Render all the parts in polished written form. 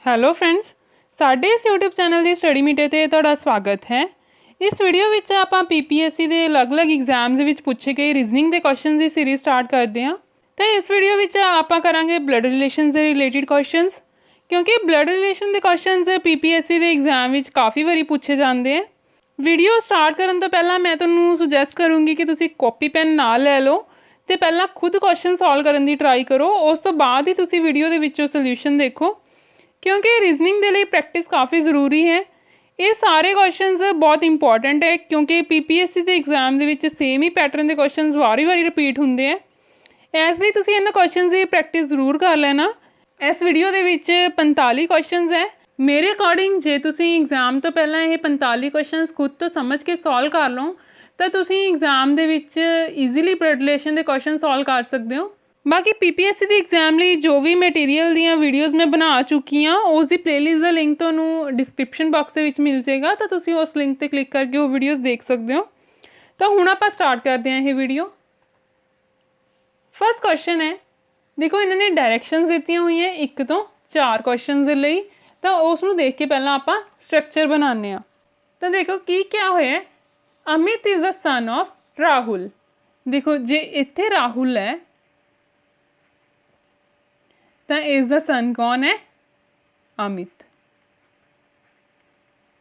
Hello friends, ਸਾਡੇ ਇਸ YouTube channel ਦੀ study metre 'ਤੇ ਤੁਹਾਡਾ ਸਵਾਗਤ ਹੈ। ਇਸ ਵੀਡੀਓ ਵਿੱਚ ਆਪਾਂ PPSC ਦੇ ਅਲੱਗ-ਅਲੱਗ ਐਗਜ਼ਾਮਸ ਵਿੱਚ ਪੁੱਛੇ ਗਏ ਰੀਜ਼ਨਿੰਗ ਦੇ ਕੁਐਸਚਨਸ ਦੀ ਸੀਰੀਜ਼ ਸਟਾਰਟ ਕਰਦੇ ਹਾਂ। ਤਾਂ ਇਸ ਵੀਡੀਓ ਵਿੱਚ ਆਪਾਂ ਕਰਾਂਗੇ ਬਲੱਡ ਰਿਲੇਸ਼ਨਸ ਦੇ ਰਿਲੇਟਿਡ ਕੁਐਸਚਨਸ, ਕਿਉਂਕਿ ਬਲੱਡ ਰਿਲੇਸ਼ਨ ਦੇ ਕੁਐਸਚਨਸ PPSC ਦੇ ਐਗਜ਼ਾਮ ਵਿੱਚ ਕਾਫੀ ਵਾਰੀ ਪੁੱਛੇ ਜਾਂਦੇ ਹੈ। ਵੀਡੀਓ ਸਟਾਰਟ ਕਰਨ ਤੋਂ ਪਹਿਲਾਂ ਮੈਂ ਤੁਹਾਨੂੰ ਸੁਜੈਸਟ ਕਰੂੰਗੀ ਕਿ ਤੁਸੀਂ ਕਾਪੀ ਪੈਨ ਨਾਲ ਲੈ ਲਓ ਅਤੇ ਪਹਿਲਾਂ ਖੁਦ ਕੁਐਸਚਨ ਸੋਲਵ ਕਰਨ ਦੀ ਟਰਾਈ ਕਰੋ। ਉਸ ਤੋਂ ਬਾਅਦ ਹੀ ਤੁਸੀਂ ਵੀਡੀਓ ਦੇ ਵਿੱਚੋਂ ਸੋਲਿਊਸ਼ਨ ਦੇਖੋ, ਕਿਉਂਕਿ ਰੀਜ਼ਨਿੰਗ ਦੇ ਲਈ ਪ੍ਰੈਕਟਿਸ ਕਾफ़ੀ ਜ਼ਰੂਰੀ ਹੈ। ਇਹ ਸਾਰੇ ਕੁਐਸਚਨਸ ਬਹੁਤ ਇੰਪੋਰਟੈਂਟ ਹੈ, ਕਿਉਂਕਿ PPSC ਦੇ ਐਗਜ਼ਾਮ ਦੇ ਵਿੱਚ ਸੇਮ ਹੀ ਪੈਟਰਨ ਦੇ ਕੁਐਸਚਨਸ ਵਾਰੀ ਰਿਪੀਟ ਹੁੰਦੇ ਹੈ। ਇਸ ਲਈ ਤੁਸੀਂ ਇਹਨਾਂ ਕੁਐਸਚਨਸ ਦੀ ਪ੍ਰੈਕਟਿਸ ਜ਼ਰੂਰ ਕਰ ਲੈਣਾ। ਇਸ ਵੀਡੀਓ ਦੇ ਵਿੱਚ 45 ਕੁਐਸਚਨਸ ਹੈ। ਮੇਰੇ ਅਕੋਰਡਿੰਗ ਜੇ ਤੁਸੀਂ ਐਗਜ਼ਾਮ ਤੋਂ ਪਹਿਲਾਂ ਇਹ 45 ਕੁਐਸਚਨਸ ਖੁਦ ਤੋਂ ਸਮਝ ਕੇ ਸੋਲਵ ਕਰ ਲਓ ਤਾਂ ਤੁਸੀਂ ਐਗਜ਼ਾਮ ਦੇ ਵਿੱਚ ਈਜ਼ੀਲੀ ਬਲੱਡ ਰਿਲੇਸ਼ਨ ਦੇ ਕੁਐਸਚਨ ਸੋਲਵ ਕਰ ਸਕਦੇ ਹੋ। ਬਾਕੀ PPSC ਦੇ ਐਗਜ਼ਾਮ ਲਈ ਜੋ ਵੀ ਮਟੀਰੀਅਲ ਦੀਆਂ ਵੀਡੀਓਜ਼ ਮੈਂ ਬਣਾ ਚੁੱਕੀ ਹਾਂ, ਉਸ ਦੀ ਪਲੇਲਿਸਟ ਦਾ ਲਿੰਕ ਤੁਹਾਨੂੰ ਡਿਸਕ੍ਰਿਪਸ਼ਨ ਬਾਕਸ ਦੇ ਵਿੱਚ ਮਿਲ ਜਾਏਗਾ, ਤਾਂ ਤੁਸੀਂ ਉਸ ਲਿੰਕ 'ਤੇ ਕਲਿੱਕ ਕਰਕੇ ਉਹ ਵੀਡੀਓਜ਼ ਦੇਖ ਸਕਦੇ ਹੋ। ਤਾਂ ਹੁਣ ਆਪਾਂ ਸਟਾਰਟ ਕਰਦੇ ਹਾਂ ਇਹ ਵੀਡੀਓ। ਫਸਟ ਕੁਐਸਚਨ ਹੈ, ਦੇਖੋ ਇਹਨਾਂ ਨੇ ਡਾਇਰੈਕਸ਼ਨਸ ਦਿੱਤੀਆਂ ਹੋਈਆਂ 1 ਤੋਂ 4 ਕੁਐਸਚਨਸ ਦੇ ਲਈ, ਤਾਂ ਉਸ ਨੂੰ ਦੇਖ ਕੇ ਪਹਿਲਾਂ ਆਪਾਂ ਸਟਰਕਚਰ ਬਣਾਉਂਦੇ ਹਾਂ। ਤਾਂ ਦੇਖੋ ਕੀ ਕਿਹਾ ਹੋਇਆ, Amit is the son of Rahul. ਦੇਖੋ ਜੇ ਇੱਥੇ ਰਾਹੁਲ ਹੈ ਤਾਂ ਇਸ ਦਾ ਸਨ ਕੌਣ ਹੈ? ਅਮਿਤ।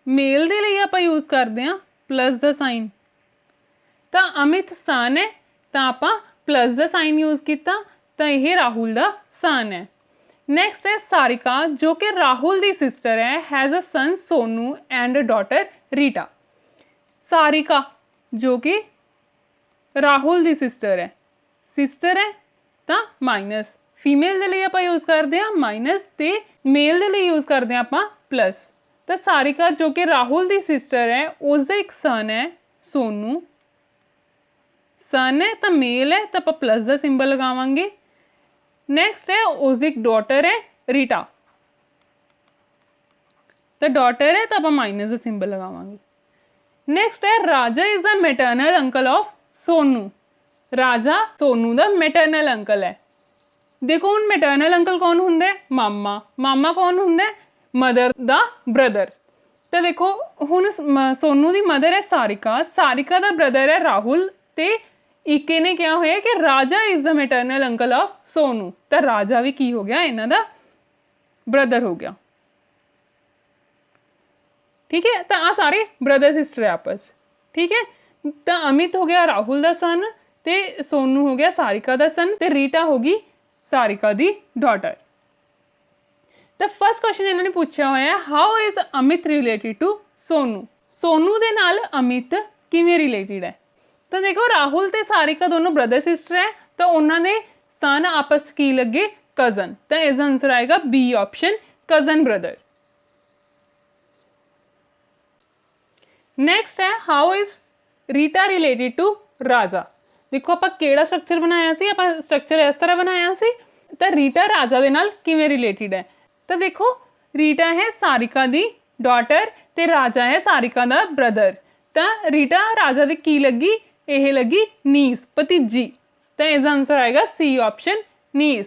ਮੇਲ ਦੇ ਲਈ ਆਪਾਂ ਯੂਜ਼ ਕਰਦੇ ਹਾਂ ਪਲੱਸ ਦਾ ਸਾਈਨ, ਤਾਂ ਅਮਿਤ ਸਨ ਹੈ ਤਾਂ ਆਪਾਂ ਪਲੱਸ ਦਾ ਸਾਈਨ ਯੂਜ਼ ਕੀਤਾ, ਤਾਂ ਇਹ ਰਾਹੁਲ ਦਾ ਸਨ ਹੈ। ਨੈਕਸਟ ਹੈ ਸਾਰਿਕਾ, ਜੋ ਕਿ ਰਾਹੁਲ ਦੀ ਸਿਸਟਰ ਹੈ, has a son Sonu and a daughter Rita. Sarika ਜੋ ਕਿ ਰਾਹੁਲ ਦੀ ਸਿਸਟਰ ਹੈ ਤਾਂ ਮਾਈਨਸ, ਫੀਮੇਲ ਦੇ ਲਈ ਆਪਾਂ ਯੂਜ਼ ਕਰਦੇ ਹਾਂ ਮਾਈਨਸ ਅਤੇ ਮੇਲ ਦੇ ਲਈ ਯੂਜ਼ ਕਰਦੇ ਹਾਂ ਆਪਾਂ ਪਲੱਸ। ਤਾਂ ਸਾਰਿਕਾ ਜੋ ਕਿ ਰਾਹੁਲ ਦੀ ਸਿਸਟਰ ਹੈ, ਉਸਦਾ ਇੱਕ ਸਨ ਹੈ ਸੋਨੂ। ਸਨ ਹੈ ਤਾਂ ਮੇਲ ਹੈ ਤਾਂ ਆਪਾਂ ਪਲੱਸ ਦਾ ਸਿੰਬਲ ਲਗਾਵਾਂਗੇ। ਨੈਕਸਟ ਹੈ ਉਸਦੀ ਇੱਕ ਡਾਟਰ ਹੈ ਰੀਟਾ, ਤਾਂ ਡਾਟਰ ਹੈ ਤਾਂ ਆਪਾਂ ਮਾਈਨਸ ਦਾ ਸਿੰਬਲ ਲਗਾਵਾਂਗੇ। ਨੈਕਸਟ ਹੈ ਰਾਜਾ is the maternal uncle of Sonu. ਰਾਜਾ ਸੋਨੂ ਦਾ ਮੈਟਰਨਲ ਅੰਕਲ ਹੈ। ਦੇਖੋ ਹੁਣ ਮੈਟਰਨਲ ਅੰਕਲ ਕੌਣ ਹੁੰਦਾ ਹੈ? ਮਾਮਾ। ਮਾਮਾ ਕੌਣ ਹੁੰਦਾ ਹੈ? ਮਦਰ ਦਾ ਬ੍ਰਦਰ। ਤਾਂ ਦੇਖੋ ਹੁਣ ਸੋਨੂ ਦੀ ਮਦਰ ਹੈ ਸਾਰਿਕਾ, ਸਾਰਿਕਾ ਦਾ ਬ੍ਰਦਰ ਹੈ ਰਾਹੁਲ, ਅਤੇ ਇੱਕ ਇਹਨੇ ਕਿਹਾ ਹੋਇਆ ਕਿ ਰਾਜਾ is the maternal uncle of Sonu, ਤਾਂ ਰਾਜਾ ਵੀ ਕੀ ਹੋ ਗਿਆ? ਇਹਨਾਂ ਦਾ ਬ੍ਰਦਰ ਹੋ ਗਿਆ। ਠੀਕ ਹੈ, ਤਾਂ ਆ ਸਾਰੇ ਬ੍ਰਦਰ ਸਿਸਟਰ ਹੈ ਆਪਸ। ਠੀਕ ਹੈ, ਤਾਂ ਅਮਿਤ ਹੋ ਗਿਆ ਰਾਹੁਲ ਦਾ ਸਨ, ਅਤੇ ਸੋਨੂ ਹੋ ਗਿਆ ਸਾਰਿਕਾ ਦਾ ਸਨ, ਅਤੇ ਰੀਟਾ ਹੋ ਗਈ ਸਾਰਿਕਾ ਦੀ ਡਾਟਰ। ਤਾਂ ਫਸਟ ਕੁਐਸਚਨ ਇਹਨਾਂ ਨੇ ਪੁੱਛਿਆ ਹੋਇਆ, how is Amit related to Sonu. Sonu ਦੇ ਨਾਲ ਅਮਿਤ ਕਿਵੇਂ ਰਿਲੇਟਿਡ ਹੈ? ਤਾਂ ਦੇਖੋ ਰਾਹੁਲ ਤੇ ਸਾਰਿਕਾ ਦੋਨੋਂ ਬ੍ਰਦਰ ਸਿਸਟਰ ਹੈ, ਤਾਂ ਉਹਨਾਂ ਦੇ ਸਨ ਆਪਸ ਕੀ ਲੱਗੇ? ਕਜ਼ਨ। ਤਾਂ ਇਸ ਦਾ ਆਨਸਰ ਆਏਗਾ B option, cousin brother. Next ਹੈ how is Rita related to Raja. ਦੇਖੋ ਆਪਾਂ ਕਿਹੜਾ ਸਟਰਕਚਰ ਬਣਾਇਆ ਸੀ? ਆਪਾਂ ਸਟਰਕਚਰ ਇਸ ਤਰ੍ਹਾਂ ਬਣਾਇਆ ਸੀ, ਤਾਂ ਰੀਟਾ ਰਾਜਾ ਦੇ ਨਾਲ ਕਿਵੇਂ ਰਿਲੇਟਿਡ ਹੈ? ਤਾਂ ਦੇਖੋ ਰੀਟਾ ਹੈ ਸਾਰਿਕਾ ਦੀ ਡਾਟਰ ਅਤੇ ਰਾਜਾ ਹੈ ਸਾਰਿਕਾ ਦਾ ਬ੍ਰਦਰ, ਤਾਂ ਰੀਟਾ ਰਾਜਾ ਦੀ ਕੀ ਲੱਗੀ? ਇਹ ਲੱਗੀ ਨੀਸ, ਭਤੀਜੀ। ਤਾਂ ਇਸ ਦਾ ਆਨਸਰ ਆਏਗਾ ਸੀ ਆਪਸ਼ਨ, ਨੀਸ।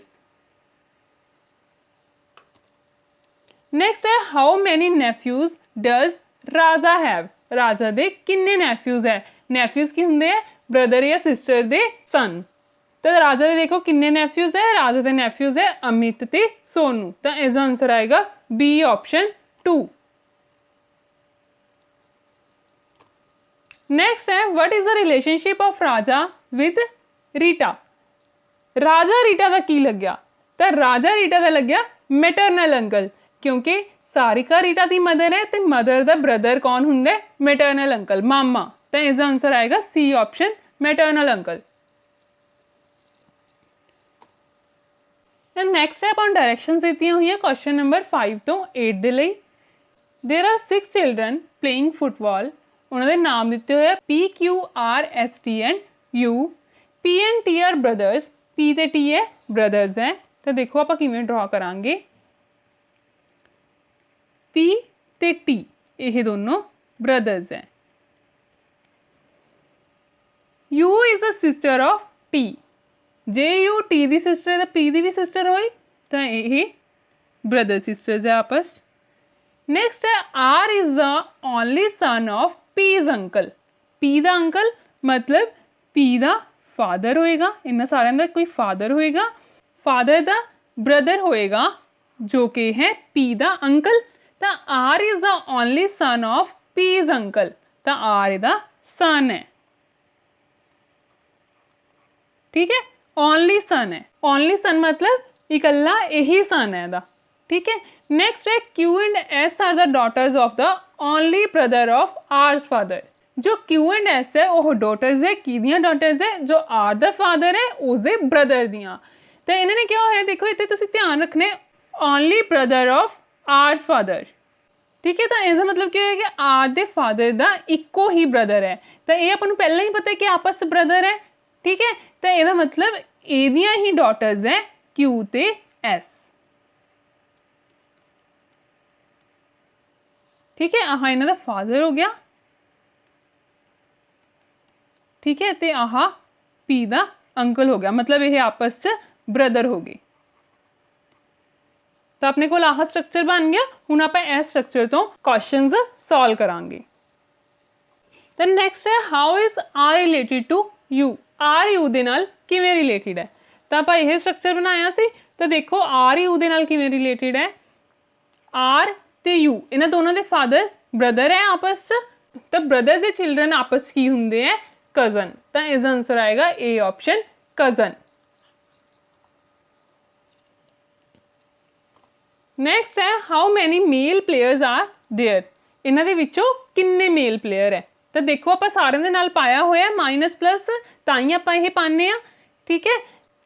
ਨੈਕਸਟ ਹੈ ਹਾਊ ਮੈਨੀ ਨੈਫਿਊਜ਼ ਡਜ਼ ਰਾਜਾ ਹੈਵ। ਰਾਜਾ ਦੇ ਕਿੰਨੇ ਨੈਫਿਊਜ਼ ਹੈ? ਨੈਫਿਊਜ਼ ਕੀ ਹੁੰਦੇ ਹੈ? ਬ੍ਰਦਰ ਜਾਂ ਸਿਸਟਰ ਦੇ ਸਨ। ਤਾਂ ਰਾਜਾ ਦੇ ਦੇਖੋ ਕਿੰਨੇ ਨੈਫਿਊਜ਼ ਹੈ? ਰਾਜਾ ਦੇ ਨੈਫਿਊਜ਼ ਹੈ ਅਮਿਤ ਤੇ ਸੋਨੂ, ਤਾਂ ਇਸ ਦਾ ਆਨਸਰ ਆਏਗਾ ਬੀ ਆਪਸ਼ਨ 2। ਨੈਕਸਟ ਹੈ what is the relationship of ਰਾਜਾ ਵਿਦ ਰੀਟਾ। ਰਾਜਾ ਰੀਟਾ ਦਾ ਕੀ ਲੱਗਿਆ? ਤਾਂ ਰਾਜਾ ਰੀਟਾ ਦਾ ਲੱਗਿਆ ਮੈਟਰਨਲ ਅੰਕਲ, ਕਿਉਂਕਿ ਸਾਰਿਕਾ ਰੀਟਾ ਦੀ ਮਦਰ ਹੈ ਅਤੇ ਮਦਰ ਦਾ ਬ੍ਰਦਰ ਕੌਣ ਹੁੰਦਾ ਹੈ? ਮੈਟਰਨਲ ਅੰਕਲ, ਮਾਮਾ। ਤਾਂ ਇਸ ਦਾ ਆਨਸਰ ਆਏਗਾ C option, maternal uncle. Next ਹੈ ਆਪਾਂ ਡਾਇਰੈਕਸ਼ਨਸ ਦਿੱਤੀਆਂ ਹੋਈਆਂ ਕੁਐਸਚਨ ਨੰਬਰ 5 ਤੋਂ 8 ਦੇ ਲਈ। ਦੇਰ ਆਰ 6 ਚਿਲਡਰਨ ਪਲੇਇੰਗ ਫੁੱਟਬਾਲ। ਉਹਨਾਂ ਦੇ ਨਾਮ ਦਿੱਤੇ ਹੋਏ ਆ PQRST and U। P and T are brothers. P ਤੇ T ਹੈ ਬ੍ਰਦਰਸ ਹੈ। ਤਾਂ ਦੇਖੋ ਆਪਾਂ ਕਿਵੇਂ ਡਰਾ ਕਰਾਂਗੇ। P ਤੇ T ਇਹ ਦੋਨੋਂ ਬ੍ਰਦਰਸ ਹੈ। U is the sister of T। ਜੇ U T ਦੀ ਸਿਸਟਰ ਹੈ ਤਾਂ P ਦੀ ਵੀ ਸਿਸਟਰ ਹੋਈ, ਤਾਂ ਇਹ ब्रदर सिस्टर्स है आपस। नेक्स्ट है R is the only son of P's uncle. P दा अंकल मतलब पी दा फादर होएगा, इन्ना सारे दा कोई फादर होएगा, फादर दा ब्रदर होएगा जो कि है पी दा अंकल। तो R is the only son of P's uncle, तो आर इदा सन है। ठीक है, ओनली सन है, ओनली सन मतलब इकल्ला यही सन है दा। ठीक है, नेक्स्ट है Q and S are the daughters of the only brother of R's father. जो क्यू एंड एस है वो डॉटर्स है, किदियां डॉटर्स है जो आर द फादर है उसके ब्रदर दियां। तो इन्होंने क्या है देखो इतने तुम ध्यान रखने only brother of R's father. ठीक है, तो इसका मतलब क्या है कि आर दे फादर का इको ही ब्रदर है, तो ये अपन पहले ही पता है कि आपस ब्रदर है। ठीक है, तो यदा मतलब एदियां ही डॉटर्स है क्यू ते एस। ठीक है, आह इन्हों का फादर हो गया। ठीक है, तो आह पी दा अंकल हो गया, मतलब ये आपस च ब्रदर हो गए। तो अपने को आह स्ट्रक्चर बन गया। हुण आपां इस स्ट्रक्चर तो क्वेश्चंस सॉल्व करांगे। तो नेक्स्ट है how is R related to U. R U दे नाल किवें रिलेटेड है, तो आपां यह स्ट्रक्चर बनाया सी। तो देखो आर यू दे नाल किवें रिलेटेड है, आर ते यू इन्हां दोनों दे फादर ब्रदर है आपस च, तो ब्रदर दे चिल्ड्रन आपस की हुंदे है कजन। तो इसका आंसर आएगा ए ऑप्शन कजन। नेक्स्ट है how many male players are there. इन्हां दे विचों किन्ने मेल प्लेयर है, तो देखो आप सारे दे नाल पाया होया माइनस प्लस, ताई आपां ये पाने आ। ठीक है,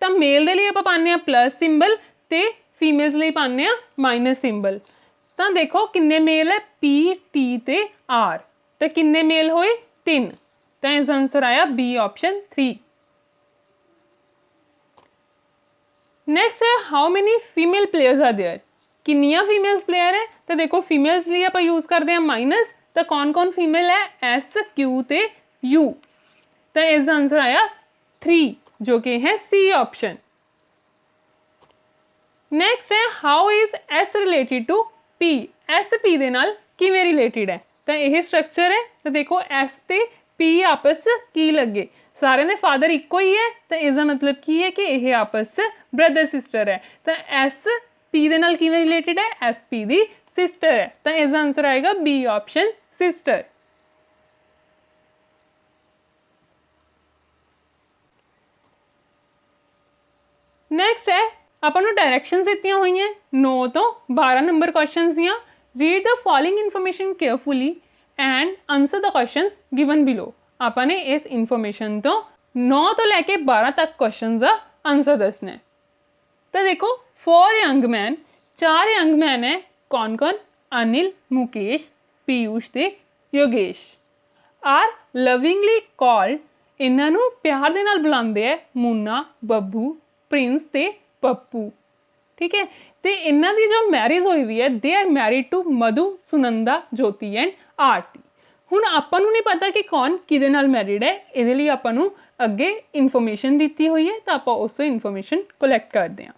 तो मेल दे लिए आपां पाने आ प्लस सिंबल, ते फीमेल्स लिए पाने आ माइनस सिंबल। तो देखो किन्ने मेल है पी टी ते आर, तो किन्ने मेल होए 3, तो इसका आंसर आया बी ऑप्शन 3। नेक्स्ट है how many female players are there. किन्नियां फीमेल्स प्लेयर है, तो देखो फीमेल्स लिए आप यूज करते हैं माइनस, तो कौन कौन फीमेल है एस क्यू ते यू, तो इसका आंसर आया 3 जो कि है सी ऑप्शन। नेक्स्ट है how is S related to P. S P दे नाल किवें रिलेटेड है, तो यह स्ट्रक्चर है। तो देखो एस ते पी आपस की लगे, सारे दे फादर इको ही है, तो इसका मतलब की है कि यह आपस ब्रदर सिस्टर है। तो एस पी दे नाल किवें रिलेटेड है, एस पी दी सिस्टर है, तो इसका आंसर आएगा बी ऑप्शन सिस्टर। नेक्स्ट है अपन नूं डायरैक्शनस दित्तियां हुई हैं 9 तो 12 नंबर क्वेश्चंस दियां। Read the following information carefully and answer the questions given below. आपां ने इस इन्फॉर्मेशन तो 9 तो लैके 12 तक क्वेश्चन का आंसर दसना है। तो देखो 4 यंग मैन, 4 यंग मैन है कौन कौन, अनिल, मुकेश, पीयूष ते योगेश आर लविंगली कॉल्ड। इन्हों प्यार दे नाल बुलाते हैं मुन्ना, बब्बू, प्रिंस ते पप्पू। ठीक है, तो इन्हों की जो मैरिज हुई हुई है they are married to Madhu, Sunanda, Jyoti and Aarti. हुण आपां नूं नहीं पता कि कौन किहदे नाल मैरिड है, इहदे लई आपां नूं अगे इन्फॉर्मेशन दी हुई है, तो आपां उस इन्फॉर्मेशन कलैक्ट करते हैं।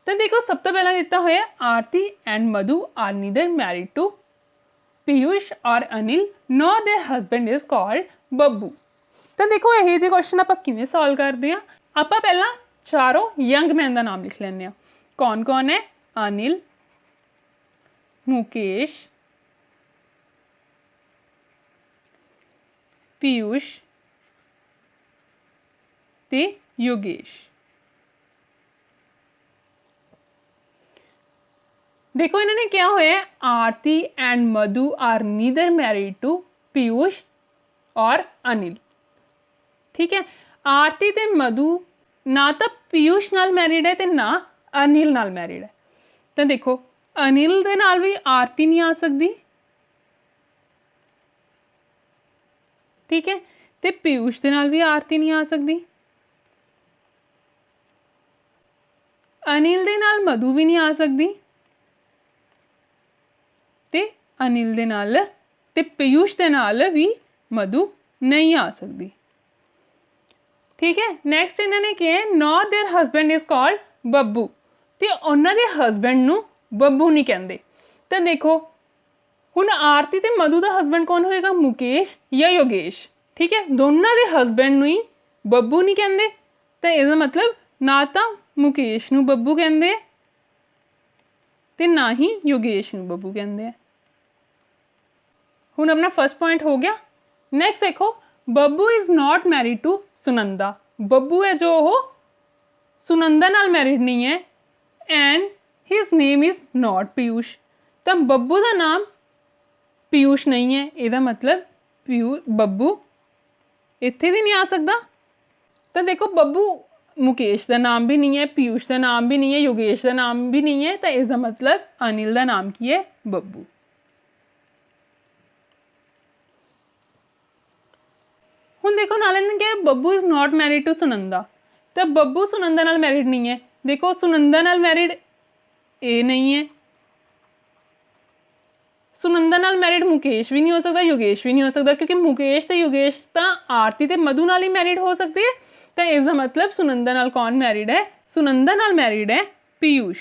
तो देखो सब तो पहला दिता हुआ Aarti and Madhu are neither married to Piyush और Anil, nor their husband is called Babbu. तो देखो यही जो क्वेश्चन आप किवें सॉल्व करते हैं, आप पहला चारों यंग मैन का नाम लिख लें। कौन कौन है, अनिल, मुकेश, पीयूष ते योगेश। देखो इन्होंने क्या होया Aarti and Madhu are neither married to Piyush और अनिल। ठीक है, आरती ते मधु ना तो पीयूष नाल मैरिड है ते ना अनिल नाल मैरिड है। तो देखो अनिल दे नाल भी आरती नहीं आ सकती। ठीक है, ते पीयूष दे नाल भी आरती नहीं आ सकती, अनिल दे नाल मधु भी नहीं आ सकती, ते अनिल दे नाल ते पीयूष दे नाल भी मधु नहीं आ सकती। ठीक है, नैक्सट इन्होंने क्या है not there husband is called Babbu, तो उन्होंने हस्बैंड नूं ਬੱਬੂ ਨਹੀਂ ਕਹਿੰਦੇ। ਤਾਂ ਦੇਖੋ ਹੁਣ ਆਰਤੀ ਤੇ ਮਧੂ ਦਾ ਹਸਬੈਂਡ ਕੌਣ ਹੋਏਗਾ, ਮੁਕੇਸ਼ ਜਾਂ ਯੋਗੇਸ਼। ਠੀਕ ਹੈ, ਦੋਨਾਂ ਦੇ ਹਸਬੈਂਡ ਨੂੰ ਹੀ ਬੱਬੂ ਨਹੀਂ ਕਹਿੰਦੇ, ਤਾਂ ਇਹਦਾ ਮਤਲਬ ਨਾ ਤਾਂ ਮੁਕੇਸ਼ ਨੂੰ ਬੱਬੂ ਕਹਿੰਦੇ ਤੇ ਨਾ ਹੀ ਯੋਗੇਸ਼ ਨੂੰ ਬੱਬੂ ਕਹਿੰਦੇ ਆ। ਹੁਣ ਆਪਣਾ ਫਸਟ ਪੁਆਇੰਟ ਹੋ ਗਿਆ। ਨੈਕਸਟ ਦੇਖੋ, Babbu is not married to Sunanda. Babbu ਹੈ ਜੋ ਉਹ ਸੁਨੰਦਾ ਨਾਲ ਮੈਰਿਡ ਨਹੀਂ ਹੈ। And his name is not Piyush. ਤਾਂ ਬੱਬੂ ਦਾ ਨਾਮ ਪੀਯੂਸ਼ ਨਹੀਂ ਹੈ, ਇਹਦਾ ਮਤਲਬ ਬੱਬੂ ਇੱਥੇ ਵੀ ਨਹੀਂ ਆ ਸਕਦਾ। ਤਾਂ ਦੇਖੋ ਬੱਬੂ ਮੁਕੇਸ਼ ਦਾ ਨਾਮ ਵੀ ਨਹੀਂ ਹੈ, ਪੀਯੂਸ਼ ਦਾ ਨਾਮ ਵੀ ਨਹੀਂ ਹੈ, ਯੋਗੇਸ਼ ਦਾ ਨਾਮ ਵੀ ਨਹੀਂ ਹੈ, ਤਾਂ ਇਸ ਦਾ ਮਤਲਬ ਅਨਿਲ ਦਾ ਨਾਮ ਕੀ ਹੈ, ਬੱਬੂ। ਹੁਣ ਦੇਖੋ ਨਾਲ ਇਹਨਾਂ ਨੇ ਕਿਹਾ Babbu is not married to Sunanda. ਤਾਂ ਬੱਬੂ ਸੁਨੰਦਾ ਨਾਲ ਮੈਰਿਡ ਨਹੀਂ ਹੈ। ਦੇਖੋ ਸੁਨੰਦਾ ਨਾਲ ਮੈਰਿਡ ਇਹ ਨਹੀਂ ਹੈ, ਸੁਨੰਦਾ ਨਾਲ ਮੈਰਿਡ ਮੁਕੇਸ਼ ਵੀ ਨਹੀਂ ਹੋ ਸਕਦਾ, ਯੋਗੇਸ਼ ਵੀ ਨਹੀਂ ਹੋ ਸਕਦਾ, ਕਿਉਂਕਿ ਮੁਕੇਸ਼ ਤੇ ਯੋਗੇਸ਼ ਤਾਂ ਆਰਤੀ ਤੇ ਮਧੂ ਨਾਲ ਹੀ ਮੈਰਿਡ ਹੋ ਸਕਦੇ ਹੈ। ਤਾਂ ਇਸ ਦਾ ਮਤਲਬ ਸੁਨੰਦਾ ਨਾਲ ਕੌਣ ਮੈਰਿਡ ਹੈ, ਸੁਨੰਦਾ ਨਾਲ ਮੈਰਿਡ ਹੈ ਪੀਯੂਸ਼।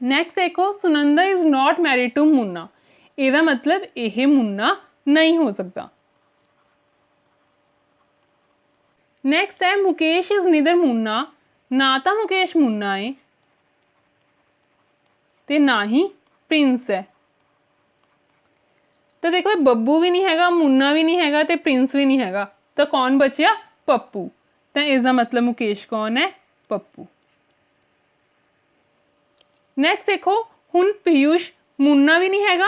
ਨੈਕਸਟ ਦੇਖੋ, Sunanda is not married to Munna. ਇਹਦਾ ਮਤਲਬ ਇਹ ਮੁੰਨਾ ਨਹੀਂ ਹੋ ਸਕਦਾ। ਨੈਕਸਟ ਹੈ ਮੁਕੇਸ਼ ਇਜ਼ ਨੀਦਰ ਮੁੰਨਾ। ਨਾ ਤਾਂ ਮੁਕੇਸ਼ ਮੁੰਨਾ ਹੈ ਤੇ ਨਾ ਹੀ ਪ੍ਰਿੰਸ ਹੈ। ਤਾਂ ਦੇਖੋ ਬੱਬੂ ਵੀ ਨਹੀਂ ਹੈਗਾ, ਮੁੰਨਾ ਵੀ ਨਹੀਂ ਹੈਗਾ ਤੇ ਪ੍ਰਿੰਸ ਵੀ ਨਹੀਂ ਹੈਗਾ, ਤਾਂ ਕੌਣ ਬਚਿਆ, ਪੱਪੂ। ਤਾਂ ਇਸ ਦਾ ਮਤਲਬ ਮੁਕੇਸ਼ ਕੌਣ ਹੈ, ਪੱਪੂ। ਨੈਕਸਟ ਦੇਖੋ, ਹੁਣ ਪੀਯੂਸ਼ ਮੁੰਨਾ ਵੀ ਨਹੀਂ ਹੈਗਾ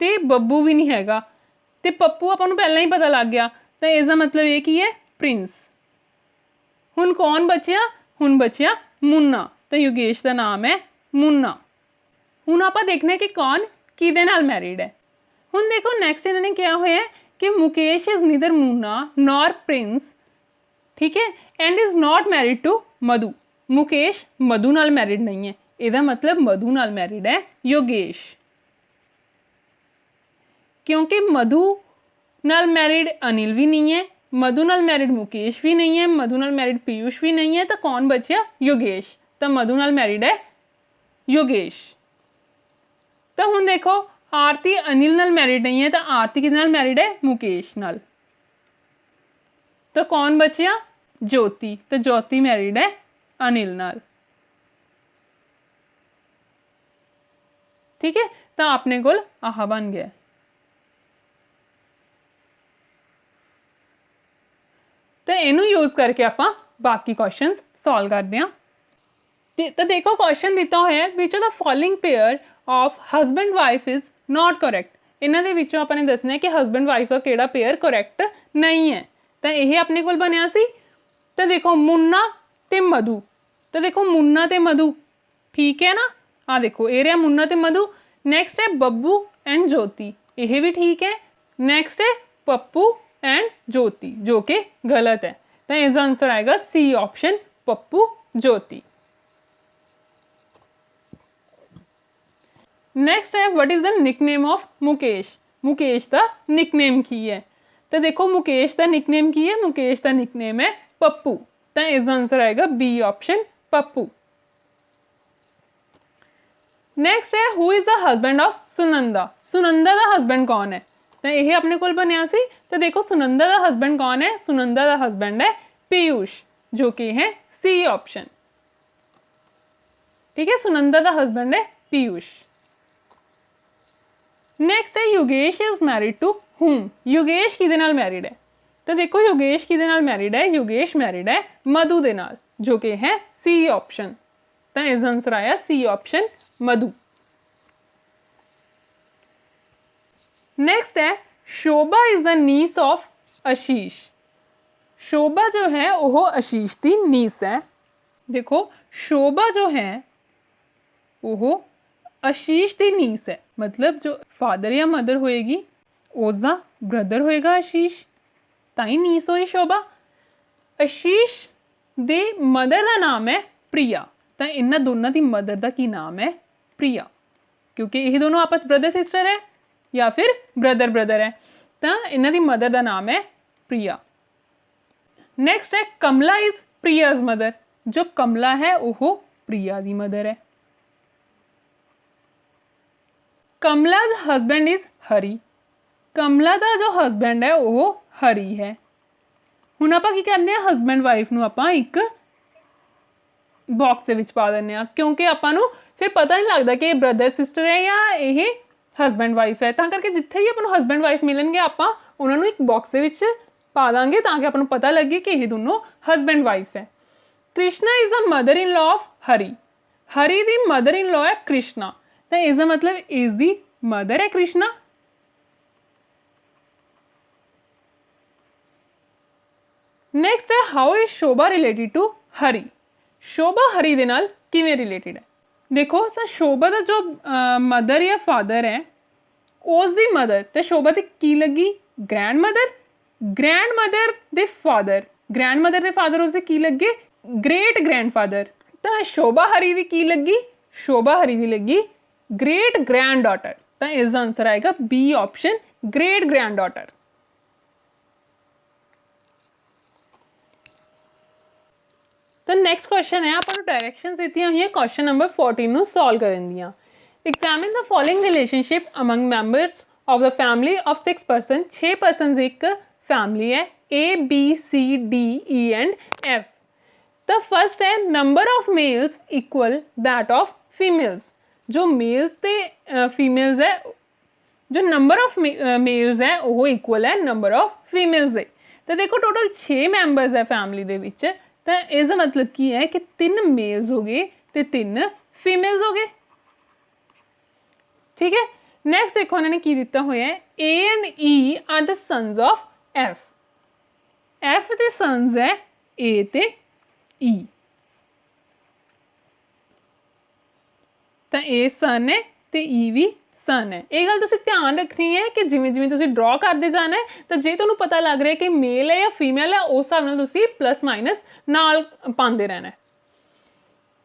ਤੇ ਬੱਬੂ ਵੀ ਨਹੀਂ ਹੈਗਾ ਤੇ ਪੱਪੂ ਆਪਾਂ ਨੂੰ ਪਹਿਲਾਂ ਹੀ ਪਤਾ ਲੱਗ ਗਿਆ, ਤਾਂ ਇਸ ਦਾ ਮਤਲਬ ਇਹ ਕੀ ਹੈ, ਪ੍ਰਿੰਸ। ਹੁਣ ਕੌਣ ਬਚਿਆ, ਹੁਣ ਬਚਿਆ ਮੁੰਨਾ, ਤਾਂ ਯੋਗੇਸ਼ ਦਾ ਨਾਮ ਹੈ ਮੁੰਨਾ। ਹੁਣ ਆਪਾਂ ਦੇਖਦੇ ਕਿ ਕੌਣ ਕਿਹਦੇ ਨਾਲ ਮੈਰਿਡ ਹੈ। ਹੁਣ ਦੇਖੋ ਨੈਕਸਟ ਇਹਨਾਂ ਨੇ ਕਿਹਾ ਹੋਇਆ ਹੈ ਕਿ Mukesh is neither Munna nor Prince, ਠੀਕ ਹੈ, and is not married to Madhu. Mukesh Madhu ਨਾਲ ਮੈਰਿਡ ਨਹੀਂ ਹੈ, ਇਹਦਾ ਮਤਲਬ ਮਧੂ ਨਾਲ ਮੈਰਿਡ ਹੈ ਯੋਗੇਸ਼। ਕਿਉਂਕਿ ਮਧੂ ਨਾਲ ਮੈਰਿਡ ਅਨਿਲ ਵੀ ਨਹੀਂ ਹੈ, ਮਧੂ ਨਾਲ ਮੈਰਿਡ ਮੁਕੇਸ਼ ਵੀ ਨਹੀਂ ਹੈ, ਮਧੂ ਨਾਲ ਮੈਰਿਡ ਪੀਯੂਸ਼ ਵੀ ਨਹੀਂ ਹੈ, ਤਾਂ ਕੌਣ ਬਚਿਆ, ਯੋਗੇਸ਼। ਤਾਂ ਮਧੂ ਨਾਲ ਮੈਰਿਡ ਹੈ ਯੋਗੇਸ਼। ਤਾਂ ਹੁਣ ਦੇਖੋ ਆਰਤੀ ਅਨਿਲ ਨਾਲ ਮੈਰਿਡ ਨਹੀਂ ਹੈ, ਤਾਂ ਆਰਤੀ ਕਿਹਦੇ ਨਾਲ ਮੈਰਿਡ ਹੈ, ਮੁਕੇਸ਼ ਨਾਲ। ਤਾਂ ਕੌਣ ਬਚਿਆ, ਜੋਤੀ। ਤਾਂ ਜੋਤੀ ਮੈਰਿਡ ਹੈ ਅਨਿਲ ਨਾਲ। ਠੀਕ ਹੈ, ਤਾਂ ਆਪਣੇ ਕੋਲ ਆਹ ਬਣ ਗਿਆ। ਤਾਂ ਇਹਨੂੰ ਯੂਜ਼ ਕਰਕੇ ਆਪਾਂ ਬਾਕੀ ਕੁਐਸਚਨਸ ਸੋਲਵ ਕਰਦੇ ਹਾਂ। ਤਾਂ ਦੇਖੋ ਕੁਐਸਚਨ ਦਿੱਤਾ ਹੋਇਆ which of the following pair of husband wife is not correct. ਇਹਨਾਂ ਦੇ ਵਿੱਚੋਂ ਆਪਾਂ ਨੇ ਦੱਸਣਾ ਕਿ ਹਸਬੈਂਡ ਵਾਈਫ ਦਾ ਕਿਹੜਾ ਪੇਅਰ ਕਰੈਕਟ ਨਹੀਂ ਹੈ। ਤਾਂ ਇਹ ਆਪਣੇ ਕੋਲ ਬਣਿਆ ਸੀ। ਤਾਂ ਦੇਖੋ ਮੁੰਨਾ ਤੇ ਮਧੂ, ਤਾਂ ਦੇਖੋ ਮੁੰਨਾ ਤੇ ਮਧੂ ਠੀਕ ਹੈ ਨਾ, ਆ ਦੇਖੋ ਇਹ ਰਿਹਾ ਮੁੰਨਾ ਤੇ ਮਧੂ। ਨੈਕਸਟ ਹੈ ਬੱਬੂ ਐਂਡ ਜੋਤੀ, ਇਹ ਵੀ ਠੀਕ ਹੈ। ਨੈਕਸਟ ਹੈ ਪੱਪੂ ਐਂਡ ਜੋਤੀ, ਜੋ ਕਿ ਗਲਤ ਹੈ। ਤਾਂ ਇਸ ਦਾ ਆंसर ਆਏਗਾ C option, Pappu Jyoti. Next ਹੈ what is the nickname of Mukesh. Mukesh ਦਾ ਨਿਕਨੇਮ ਕੀ ਹੈ। ਤਾਂ ਦੇਖੋ ਮੁਕੇਸ਼ ਦਾ ਨਿਕਨੇਮ ਕੀ ਹੈ, ਮੁਕੇਸ਼ ਦਾ ਨਿਕਨੇਮ ਹੈ ਪੱਪੂ। ਤਾਂ ਇਸ ਦਾ ਆंसर ਆਏਗਾ ਬੀ ਆਪਸ਼ਨ, ਪੱਪੂ। ਨੈਕਸਟ ਹੈ who is the husband of Sunanda. Sunanda the husband ਕੌਣ ਹੈ। ਤਾਂ ਇਹ ਆਪਣੇ ਕੋਲ ਬਣਿਆ ਸੀ। ਤਾਂ ਦੇਖੋ ਸੁਨੰਦਾ ਦਾ ਹਸਬੈਂਡ ਕੌਣ ਹੈ, ਸੁਨੰਦਾ ਦਾ ਹਸਬੈਂਡ ਹੈ ਪੀਯੂਸ਼, ਜੋ ਕਿ ਹੈ ਸੀ ਆਪਸ਼ਨ। ਠੀਕ ਹੈ, ਸੁਨੰਦਾ ਦਾ ਹਸਬੈਂਡ ਹੈ ਪੀਯੂਸ਼। ਨੈਕਸਟ ਹੈ ਯੋਗੇਸ਼ ਇਜ਼ ਮੈਰਿਡ ਟੂ ਹੂਮ। ਯੋਗੇਸ਼ ਕਿਹਦੇ ਨਾਲ ਮੈਰਿਡ ਹੈ। ਤਾਂ ਦੇਖੋ ਯੋਗੇਸ਼ ਕਿਹਦੇ ਨਾਲ ਮੈਰਿਡ ਹੈ, ਯੋਗੇਸ਼ ਮੈਰਿਡ ਹੈ ਮਧੂ ਦੇ ਨਾਲ, ਜੋ ਕਿ ਹੈ ਸੀ ਆਪਸ਼ਨ। ਤਾਂ ਇਸ ਦਾ ਆंसर ਆਇਆ ਸੀ ਆਪਸ਼ਨ, ਮਧੂ। नेक्स्ट है शोभा इज द नीस ऑफ आशीष। शोभा जो है वो आशीष की नीस है। देखो शोभा जो है वो आशीष की नीस है, मतलब जो फादर या मदर होएगी उसका ब्रदर होएगा आशीष, ताई नीस होई शोभा। आशीष दे मदर का नाम है प्रिया। तो इन्होंने दोनों की मदर का की नाम है प्रिया, क्योंकि ये दोनों आपस ब्रदर सिस्टर है या फिर ब्रदर है। तो इन्हों की मदर का नाम है प्रिया। ਨੈਕਸਟ ਹੈ ਕਮਲਾ ਇਜ਼ ਪ੍ਰਿया's ਮਦਰ। ਜੋ ਕਮਲਾ ਹੈ ਉਹ ਪ੍ਰਿया ਦੀ ਮਦਰ ਹੈ। ਕਮਲਾ's ਹਸਬੈਂਡ ਇਜ਼ ਹਰੀ। ਕਮਲਾ ਦਾ ਜੋ ਹਸਬੈਂਡ ਹੈ ਉਹ ਹਰੀ ਹੈ। ਹੁਣ ਆਪਾਂ ਕੀ ਕਰਦੇ ਹਾਂ, ਹਸਬੈਂਡ ਵਾਈਫ ਨੂੰ ਆਪਾਂ ਇੱਕ ਬਾਕਸ ਦੇ ਵਿੱਚ ਪਾ ਦਿੰਦੇ ਹਾਂ, ਕਿਉਂਕਿ ਆਪਾਂ ਨੂੰ ਫਿਰ ਪਤਾ ਨਹੀਂ ਲੱਗਦਾ ਕਿ ਇਹ ਬ੍ਰਦਰ ਸਿਸਟਰ ਹੈ ਜਾਂ ਇਹ ਹਸਬੈਂਡ ਵਾਈਫ ਹੈ। ਤਾਂ ਕਰਕੇ ਜਿੱਥੇ ਵੀ ਆਪਾਂ ਨੂੰ ਹਸਬੈਂਡ ਵਾਈਫ ਮਿਲਣਗੇ ਆਪਾਂ ਉਹਨਾਂ ਨੂੰ ਇੱਕ ਬਾਕਸ ਦੇ ਵਿੱਚ ਪਾ ਦਾਂਗੇ ਤਾਂ ਕਿ ਆਪਾਂ ਨੂੰ ਪਤਾ ਲੱਗੇ ਕਿ ਇਹ ਦੋਨੋਂ ਹਸਬੈਂਡ ਵਾਈਫ ਹੈ। Krishna is the mother in law of Hari. Hari ਦੀ ਮਦਰ ਇਨ ਲॉ ਹੈ ਕ੍ਰਿਸ਼ਨਾ, ਤਾਂ ਇਸ ਦਾ ਮਤਲਬ ਇਸ ਦੀ ਮਦਰ ਹੈ ਕ੍ਰਿਸ਼ਨਾ। ਨੈਕਸਟ ਹੈ how is Shobha related to Hari. Shobha Hari ਦੇ ਨਾਲ ਕਿਵੇਂ ਰਿਲੇਟਿਡ ਹੈ? ਦੇਖੋ ਤਾਂ ਸ਼ੋਭਾ ਦਾ ਜੋ ਮਦਰ ਜਾਂ ਫਾਦਰ ਹੈ ਉਸ ਦੀ ਮਦਰ ਤੇ ਸ਼ੋਭਾ ਤੇ ਕੀ ਲੱਗੀ, ਗ੍ਰੈਂਡ ਮਦਰ। ਗ੍ਰੈਂਡ ਮਦਰ ਦੇ ਫਾਦਰ ਉਸਦੇ ਕੀ ਲੱਗੇ, ਗ੍ਰੇਟ ਗ੍ਰੈਂਡਫਾਦਰ। ਤਾਂ ਸ਼ੋਭਾ ਹਰੀ ਦੀ ਕੀ ਲੱਗੀ, ਸ਼ੋਭਾ ਹਰੀ ਦੀ ਲੱਗੀ ਗ੍ਰੇਟ ਗ੍ਰੈਂਡ ਡਾਟਰ। ਤਾਂ ਇਸ ਦਾ ਆਨਸਰ ਆਏਗਾ B option, great grand daughter. ਤਾਂ ਨੈਕਸਟ ਕੁਐਸਚਨ ਹੈ, ਆਪਾਂ ਨੂੰ ਡਾਇਰੈਕਸ਼ਨਸ ਦਿੱਤੀਆਂ ਹੋਈਆਂ ਕੁਐਸਚਨ ਨੰਬਰ 14 ਨੂੰ ਸੋਲਵ ਕਰਨ ਦੀਆਂ। Examine the following relationship among members of the family of 6 person. 6 persons ਇੱਕ ਫੈਮਿਲੀ ਹੈ, A B C D E and F। ਤਾਂ ਫਸਟ ਹੈ number of mails equal that of females. ਜੋ mails ਤੇ females ਹੈ, ਜੋ ਨੰਬਰ ਆਫ ਮੇਲਸ ਹੈ ਉਹ ਇਕੁਅਲ ਹੈ ਨੰਬਰ ਆਫ ਫੀਮੇਲਸ ਦੇ। ਤਾਂ ਦੇਖੋ ਟੋਟਲ 6 ਮੈਂਬਰਸ ਹੈ ਫੈਮਿਲੀ ਦੇ ਵਿੱਚ, ਤਾਂ ਇਸ ਦਾ ਮਤਲਬ ਕੀ ਹੈ ਕਿ 3 ਮੇਲਸ ਹੋ ਗਏ ਤੇ 3 ਫੀਮੇਲਸ ਹੋ ਗਏ। ਠੀਕ ਹੈ। ਨੈਕਸਟ ਦੇਖੋ ਉਹਨਾਂ ਨੇ ਕੀ ਦਿੱਤਾ ਹੋਇਆ ਹੈ, A and E are the sons of F। F ਦੇ ਸਨਸ ਹੈ A ਤੇ E। ਤਾਂ A ਸਨ ਹੈ ਤੇ E ਵੀ ਸਨ ਹੈ। ਇਹ ਗੱਲ ਤੁਸੀਂ ਧਿਆਨ ਰੱਖਣੀ ਹੈ ਕਿ ਜਿਵੇਂ ਜਿਵੇਂ ਤੁਸੀਂ ਡਰਾ ਕਰਦੇ ਜਾਣਾ ਹੈ ਤਾਂ ਜੇ ਤੁਹਾਨੂੰ ਪਤਾ ਲੱਗ ਰਿਹਾ ਕਿ ਮੇਲ ਹੈ ਜਾਂ ਫੀਮੇਲ ਹੈ ਉਸ ਹਿਸਾਬ ਨਾਲ ਤੁਸੀਂ ਪਲੱਸ ਮਾਈਨਸ ਨਾਲ ਪਾਉਂਦੇ ਰਹਿਣਾ।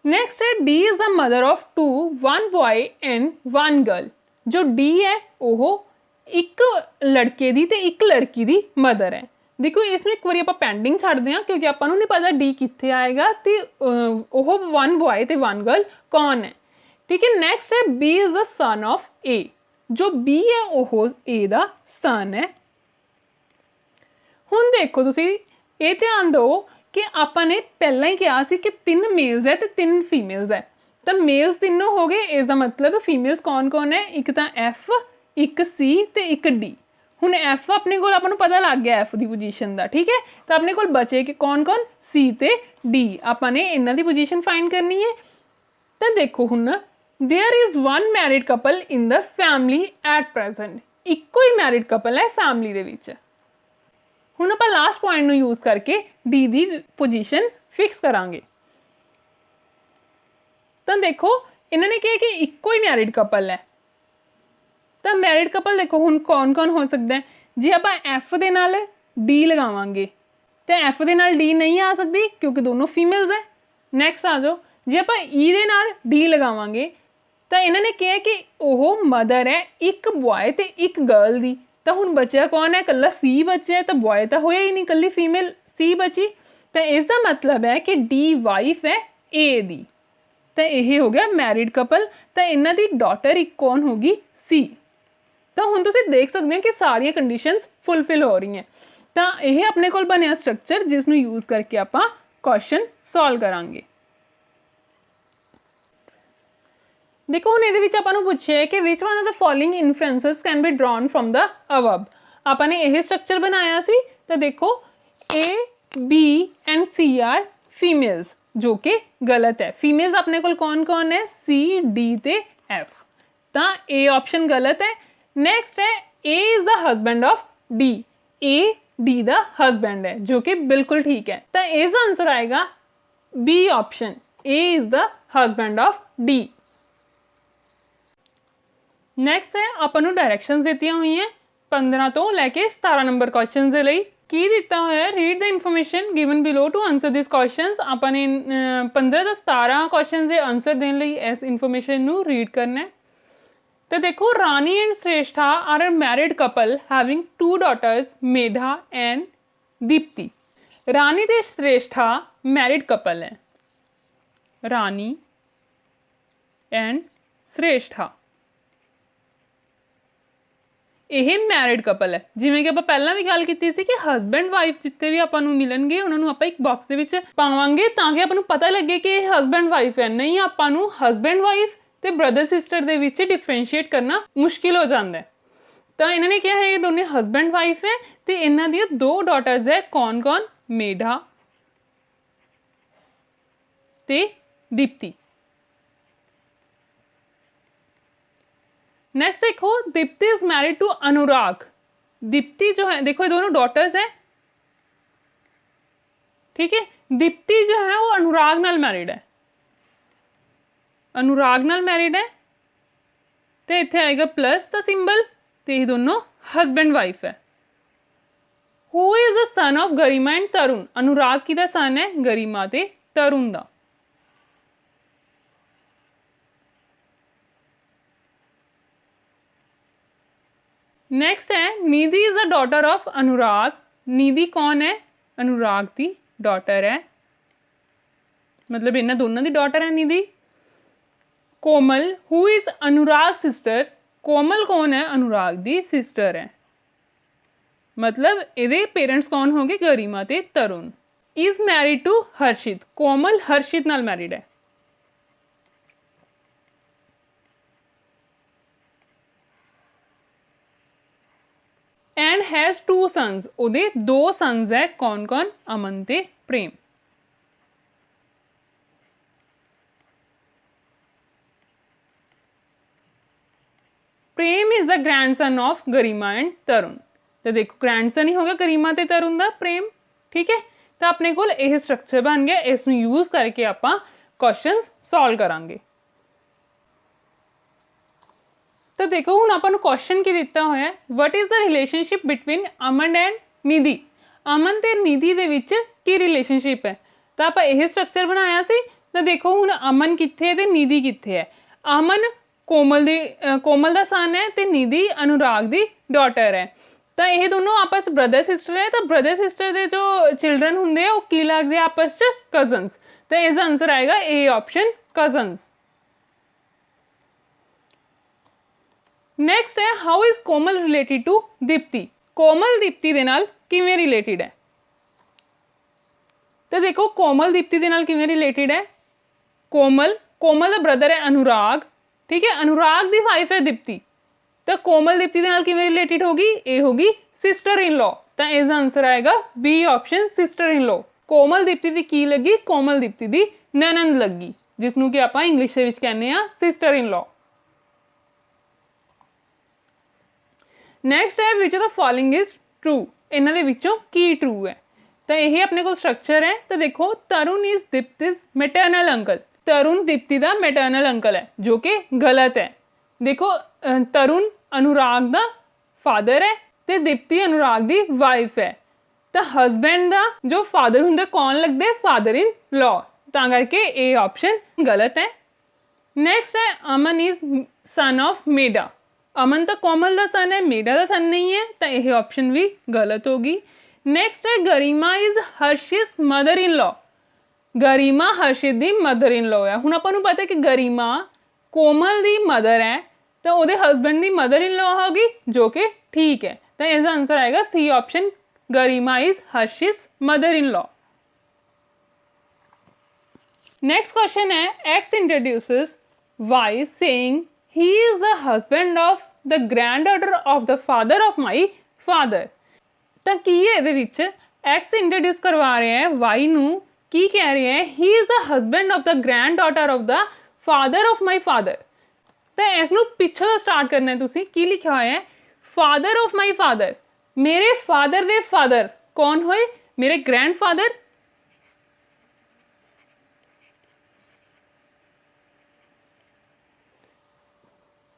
ਨੈਕਸਟ ਹੈ D is the mother of 2, 1 boy and 1 girl। ਜੋ D ਹੈ ਉਹ ਇੱਕ ਲੜਕੇ ਦੀ ਤੇ ਇੱਕ ਲੜਕੀ ਦੀ ਮਦਰ ਹੈ। ਦੇਖੋ ਇਸ ਨੂੰ ਇੱਕ ਵਾਰੀ ਆਪਾਂ ਪੈਂਡਿੰਗ ਛੱਡਦੇ ਹਾਂ ਕਿਉਂਕਿ ਆਪਾਂ ਨੂੰ ਨਹੀਂ ਪਤਾ D ਕਿੱਥੇ ਆਏਗਾ ਤੇ ਉਹ 1 boy ਤੇ 1 girl ਕੌਣ ਹੈ। ਠੀਕ ਹੈ। ਨੈਕਸਟ ਹੈ B is the son of A। ਜੋ B ਹੈ ਉਹ A ਦਾ son ਹੈ। ਹੁਣ ਦੇਖੋ ਤੁਸੀਂ ਇਹ ਧਿਆਨ ਦਿਓ ਕਿ ਆਪਾਂ ਨੇ ਪਹਿਲਾਂ ਹੀ ਕਿਹਾ ਸੀ ਕਿ 3 ਮੇਲਸ ਹੈ ਤੇ 3 ਫੀਮੇਲਸ ਹੈ। ਤਾਂ ਮੇਲਸ ਤਿੰਨੋਂ ਹੋ ਗਏ, ਇਸ ਦਾ ਮਤਲਬ ਫੀਮੇਲਸ ਕੌਣ ਕੌਣ ਹੈ, ਇੱਕ ਤਾਂ F, ਇੱਕ C ਤੇ ਇੱਕ D। ਹੁਣ F ਆਪਣੇ ਕੋਲ ਆਪਾਂ ਨੂੰ ਪਤਾ ਲੱਗ ਗਿਆ F ਦੀ ਪੋਜੀਸ਼ਨ ਦਾ। ਠੀਕ ਹੈ। ਤਾਂ ਆਪਣੇ ਕੋਲ ਬਚੇ ਕਿ ਕੌਣ ਕੌਣ, C ਤੇ D। ਆਪਾਂ ਨੇ ਇਹਨਾਂ ਦੀ ਪੋਜੀਸ਼ਨ ਫਾਈਂਡ ਕਰਨੀ ਹੈ। ਤਾਂ ਦੇਖੋ ਹੁਣ there is one married couple in the family at present। ਇੱਕੋ ਹੀ ਮੈਰਿਡ ਕਪਲ ਹੈ ਫੈਮਿਲੀ ਦੇ ਵਿੱਚ। ਹੁਣ ਆਪਾਂ ਲਾਸਟ ਪੁਆਇੰਟ ਨੂੰ ਯੂਜ਼ ਕਰਕੇ D ਦੀ ਪੋਜੀਸ਼ਨ ਫਿਕਸ ਕਰਾਂਗੇ। ਤਾਂ ਦੇਖੋ ਇਹਨਾਂ ਨੇ ਕਿਹਾ ਕਿ ਇੱਕੋ ਹੀ ਮੈਰਿਡ ਕਪਲ ਹੈ। ਤਾਂ ਮੈਰਿਡ ਕਪਲ ਦੇਖੋ ਹੁਣ ਕੌਣ ਕੌਣ ਹੋ ਸਕਦਾ ਹੈ। ਜੇ ਆਪਾਂ F ਦੇ ਨਾਲ D ਲਗਾਵਾਂਗੇ ਤਾਂ F ਦੇ ਨਾਲ D ਨਹੀਂ ਆ ਸਕਦੀ ਕਿਉਂਕਿ ਦੋਨੋਂ ਫੀਮੇਲਸ ਹੈ। ਨੈਕਸਟ ਆ ਜਾਓ, ਜੇ ਆਪਾਂ E ਦੇ ਨਾਲ D ਲਗਾਵਾਂਗੇ ਤਾਂ ਇਹਨਾਂ ਨੇ ਕਿਹਾ ਕਿ ਉਹ ਮਦਰ ਹੈ ਇੱਕ ਬॉय ਤੇ ਇੱਕ ਗਰਲ ਦੀ। ਤਾਂ ਹੁਣ ਬਚਿਆ ਕੌਣ ਹੈ, ਇਕੱਲਾ C ਬਚਿਆ। ਤਾਂ ਬॉय ਤਾਂ ਹੋਇਆ ਹੀ ਨਹੀਂ, ਇਕੱਲੀ ਫੀਮੇਲ C ਬਚੀ। ਤਾਂ ਇਸ ਦਾ ਮਤਲਬ ਹੈ ਕਿ D ਵਾਈਫ ਹੈ A ਦੀ। ਤਾਂ ਇਹ ਹੋ ਗਿਆ ਮੈਰਿਡ ਕਪਲ। ਤਾਂ ਇਹਨਾਂ ਦੀ ਡਾਟਰ ਇੱਕ ਕੌਣ ਹੋਗੀ, C। ਤਾਂ ਹੁਣ ਤੁਸੀਂ ਦੇਖ ਸਕਦੇ ਹੋ ਕਿ ਸਾਰੀਆਂ ਕੰਡੀਸ਼ਨਸ ਫੁੱਲਫਿਲ ਹੋ ਰਹੀਆਂ। ਤਾਂ ਇਹ ਆਪਣੇ ਕੋਲ ਬਣਿਆ ਸਟਰਕਚਰ ਜਿਸ ਨੂੰ ਯੂਜ਼ ਕਰਕੇ ਆਪਾਂ ਕੁਐਸਚਨ ਸੋਲਵ ਕਰਾਂਗੇ। ਦੇਖੋ ਹੁਣ ਇਹਦੇ ਵਿੱਚ ਆਪਾਂ ਨੂੰ ਪੁੱਛਿਆ ਕਿ which one of the following inferences can be drawn from the above. ਆਪਾਂ ਨੇ ਇਹ ਸਟਰਕਚਰ ਬਣਾਇਆ ਸੀ। ਤਾਂ ਦੇਖੋ A, B and C are females, ਜੋ ਕਿ ਗਲਤ ਹੈ। ਫੀਮੇਲਸ ਆਪਣੇ ਕੋਲ ਕੌਣ ਕੌਣ ਹੈ, C, D ਤੇ F। ਤਾਂ A ਆਪਸ਼ਨ ਗਲਤ ਹੈ। ਨੈਕਸਟ ਹੈ A is the husband of D। A D the husband ਹੈ ਜੋ ਕਿ ਬਿਲਕੁਲ ਠੀਕ ਹੈ। ਤਾਂ ਇਸ ਦਾ ਆਨਸਰ ਆਏਗਾ B option, A is the husband of D। Next ਹੈ ਆਪਾਂ ਨੂੰ ਡਾਇਰੈਕਸ਼ਨਸ ਦਿੱਤੀਆਂ ਹੋਈਆਂ 15 ਤੋਂ ਲੈ ਕੇ 17 ਨੰਬਰ ਕੁਐਸਚਨਸ ਦੇ ਲਈ। ਕੀ ਦਿੱਤਾ ਹੋਇਆ ਹੈ, read the information given below to answer this questions. ਆਪਾਂ ਨੇ 15 ਤੋਂ 17 ਕੁਐਸਚਨਸ ਦੇ ਆਨਸਰ ਦੇਣ ਲਈ ਇਸ ਇਨਫੋਰਮੇਸ਼ਨ ਨੂੰ ਰੀਡ ਕਰਨਾ ਹੈ। ਤਾਂ ਦੇਖੋ Rani and Shreshtha are a married couple having 2 daughters, Medha and Deepti. Rani ते श्रेष्ठा मैरिड कपल है। रानी एंड श्रेष्ठा ਇਹ ਮੈਰਿਡ ਕਪਲ ਹੈ। ਜਿਵੇਂ ਕਿ ਆਪਾਂ ਪਹਿਲਾਂ ਵੀ ਗੱਲ ਕੀਤੀ ਸੀ ਕਿ ਹਸਬੈਂਡ ਵਾਈਫ ਜਿੱਥੇ ਵੀ ਆਪਾਂ ਨੂੰ ਮਿਲਣਗੇ ਉਹਨਾਂ ਨੂੰ ਆਪਾਂ ਇੱਕ ਬਾਕਸ ਦੇ ਵਿੱਚ ਪਾਵਾਂਗੇ ਤਾਂ ਕਿ ਆਪਾਂ ਨੂੰ ਪਤਾ ਲੱਗੇ ਕਿ ਇਹ ਹਸਬੈਂਡ ਵਾਈਫ ਹੈ। ਨਹੀਂ ਆਪਾਂ ਨੂੰ ਹਸਬੈਂਡ ਵਾਈਫ ਤੇ ਬ੍ਰਦਰ ਸਿਸਟਰ ਦੇ ਵਿੱਚ ਡਿਫਰੈਂਸ਼ੀਏਟ ਕਰਨਾ ਮੁਸ਼ਕਿਲ ਹੋ ਜਾਂਦਾ ਹੈ। ਤਾਂ ਇਹਨਾਂ ਨੇ ਕਿਹਾ ਹੈ ਇਹ ਦੋਨੇ ਹਸਬੈਂਡ ਵਾਈਫ ਹੈ ਤੇ ਇਹਨਾਂ ਦੀਆਂ 2 ਡਾਟਰਸ ਹੈ। ਕੌਣ ਕੌਣ? ਮੇਢਾ ਤੇ ਦੀਪਤੀ। नेक्स्ट देखो दीप्ति इज मैरिड टू अनुराग। दीप्ति जो है देखो ये दोनों डॉटर्स है, ठीक है। दीप्ति जो है वो अनुराग नाल मैरिड है, अनुराग नाल मैरिड है तो इत्थे आएगा प्लस द सिंबल ते ये दोनों हस्बैंड वाइफ है। Who is the son of Garima and Tarun? Anurag की दा सन है गरिमा ते तरुण दा। नेक्स्ट है निधि इज अ डॉटर ऑफ अनुराग। निधि कौन है? अनुराग की डॉटर है, मतलब इन्होंने दोनों की डॉटर है निधि। कोमल हु इज अनुराग सिस्टर। कोमल कौन है? अनुराग की सिस्टर है, मतलब ये पेरेंट्स कौन होंगे? गरिमा ते Tarun. Is married to Harshit. Komal Harshit नाल मैरिड है। And has 2 sons. ਉਹਦੇ 2 सन्स है। कौन कौन? अमन ते Prem. Prem is the grandson of Garima and Tarun. तो देखो ग्रैंडसन ही होगा गरिमा ते तरुण दा प्रेम, ठीक है। तो अपने कोल यह स्ट्रक्चर बन गया। इसनूं यूज करके आपां क्वेश्चन सॉल्व करांगे। तो देखो हुण आपां नूं क्वेश्चन की दिता होया है, what is the relationship between Aman and Nidhi. Aman ते निधि दे विच की रिलेशनशिप है? तो आपां यह स्ट्रक्चर बनाया सी। तो देखो हुण अमन कित्थे ते निधि कित्थे है? अमन कोमल दा सन है ते निधि अनुराग दी डॉटर है। तो यह दोनों आपस ब्रदर सिस्टर है। तो ब्रदर सिस्टर के जो चिल्ड्रन होंगे वो की लगते हैं आपस च? कजन्स। तो इसका आंसर आएगा ए ऑप्शन कजन्स। नेक्स्ट है how is Komal related to Deepti. Komal Deepti दे नाल किवें रिलेटेड है? तो देखो कोमल दीप्ति दे नाल किवें रिलेटेड है? कोमल का ब्रदर है अनुराग, ठीक है। अनुराग दी वाइफ है दीप्ति। तो कोमल दीप्ति दे नाल किवें रिलेटेड होगी? ए होगी सिस्टर इन लॉ। तो इसका आंसर आएगा B option sister in law. Komal Deepti दी की लगी? कोमल दीप्ति दी ननंद लगी, जिसनूं कि आपां इंग्लिश दे विच कहने आ सिस्टर इन लॉ। नैक्सट है which of the following is true. इन्हां दे विचों की ट्रू है? तो यही अपने को स्ट्रक्चर है। तो देखो तरुण इज दीप्तिज मैटरनल अंकल। तरुण दीप्ति का मैटरनल अंकल है, जो कि गलत है। देखो तरुण अनुराग दा फादर है तो दीप्ति अनुराग दी वाइफ है। तो हसबैंड दा जो फादर हुंदा कौन लगदे? Father in law. तां करके ए ऑप्शन गलत है। नैक्सट है अमन इज सन ऑफ मेढा। अमन तो कोमल का सन है, मेढा का सन नहीं है। तो यह ऑप्शन भी गलत होगी। नैक्सट है Garima is Harshit mother in law. Garima Harshit की मदर इन लॉ है। हुण आपां नूं पता है कि गरिमा कोमल की मदर है तो वो हसबैंड की मदर इन लॉ होगी, जो कि ठीक है। तो इसका आंसर आएगा C option Garima is Harshit mother in law. Next question है X introduces Y saying he is the husband of the granddaughter of the father of my father. तो की है ये एक्स इंट्रोड्यूस करवा रहे हैं वाई नू, की कह रहे हैं ही is the husband of the granddaughter of the father of my father. तो इसनू पिछों तो स्टार्ट करना है। तुसी की लिखा हुआ है? Father of my father. मेरे फादर दे फादर कौन होए? मेरे ग्रैंडफादर।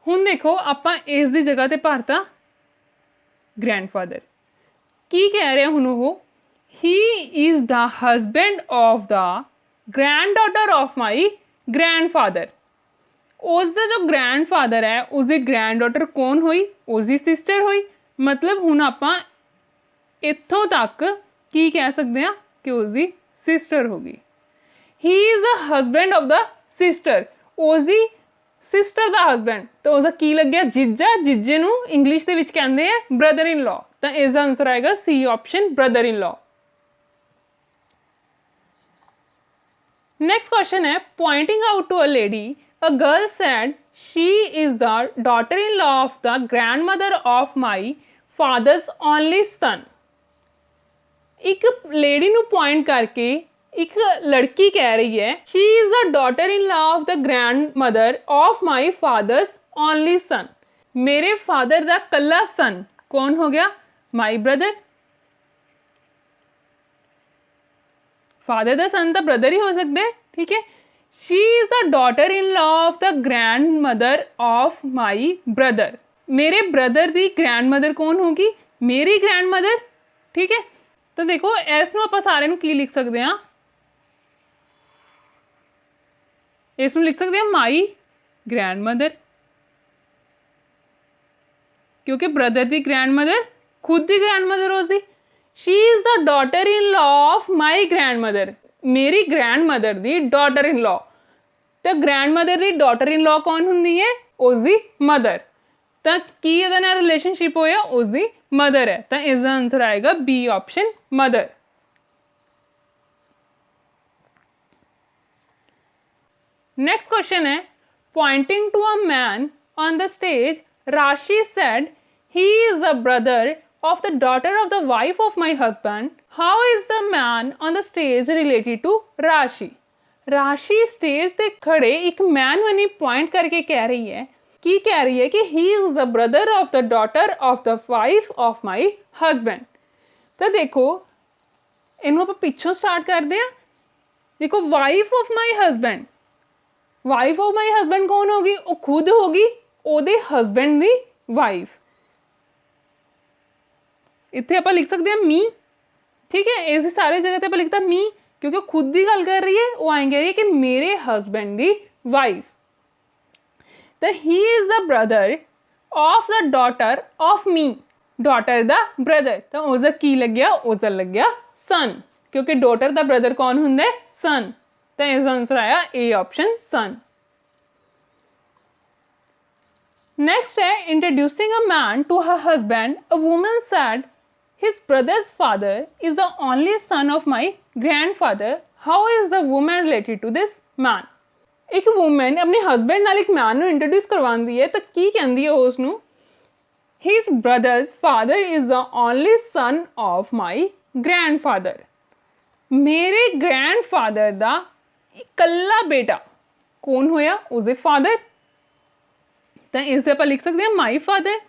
हुण देखो आपां इस दी जगह ते भारता ग्रैंडफादर। की कह रहे हैं हुण वो? ही is the husband of the granddaughter of my grandfather. उसका जो ग्रैंडफादर है उसकी ग्रैंडडॉटर कौन हुई? उसकी सिस्टर हुई। मतलब हुण आपां इत्थों तक की कह सकते हैं? कि उसकी सिस्टर होगी। He is the husband of the sister, उसकी सिस्टर ਦਾ ਹਸਬੈਂਡ, ਤਾਂ ਉਸਦਾ ਕੀ ਲੱਗਿਆ ਜੀਜਾ। ਜੀਜੇ ਨੂੰ ਇੰਗਲਿਸ਼ ਦੇ ਵਿੱਚ ਕਹਿੰਦੇ ਆ ਬ੍ਰਦਰ ਇਨ ਲਾ, ਤਾਂ ਇਸ ਦਾ ਆਨਸਰ ਆਏਗਾ C option brother in law. Next question है pointing out to a lady a girl said she is the daughter in law of the grand mother of my father's only son. एक lady ਨੂੰ point करके एक लड़की कह रही है she is the daughter in law of the grand mother of my father's only सन। मेरे father का कला सन कौन हो गया, माई ब्रदर। फादर दा सन तो ब्रदर ही हो सकते हैं, ठीक है। She is the daughter in law of the grand mother of my brother. मेरे ब्रदर की ग्रैंड मदर कौन होगी, मेरी ग्रैंड मदर, ठीक है। तो देखो इसनों आप सारे नूं की लिख सकते हैं, इसनों लिख सकते हैं माई ग्रैंड मदर, क्योंकि ब्रदर की ग्रैंड मदर खुद की ग्रैंड मदर होती। She is the daughter in law of my grand mother, मेरी ग्रैंड मदर की डॉटर इन लॉ। तो ग्रैंड मदर की डॉटर इन लॉ कौन होंगी है, उसकी मदर। तो की इहदे नाल रिलेशनशिप होया, उसकी मदर है। तो इसका आंसर आएगा B option mother. Next question है pointing to a man on the stage Rashi said he is the brother of the daughter of the wife of my husband. How is the man on the stage related to Rashi? राशि stage पे खड़े एक man बनी point करके कह रही है कि he is the brother of the daughter of the wife of my husband। तो देखो इनको आप पिछों स्टार्ट करते हैं। देखो wife of my husband, wife of my husband कौन होगी, वो खुद होगी ओदे हस्बैंड की वाइफ। इतने आप लिख सकते हैं मी, ठीक है। इस सारे जगह पर लिखता मी क्योंकि खुद की गल कर रही है, वो आएंगे कह रही है कि मेरे हस्बैंड की वाइफ। तो ही is the brother of the daughter of me, daughter दा ब्रदर। तो उसका की लग गया, उसका लग गया सन, क्योंकि डॉटर दा ब्रदर कौन होंगे, सन। तो इसका आंसर आया ए ऑप्शन सन। नेक्स्ट है introducing a man to her husband a woman said his brother's father is the only son of my grandfather. How is the woman related to this man? एक woman अपने husband नाल एक man ਨੂੰ introduce करवाती है, तो की कहती है उसनू his brother's father is the only son of my grandfather। मेरे ग्रैंडफादर ਦਾ इकल्ला बेटा कौन होया, उसके फादर। तो इससे आप लिख सकते हैं my father.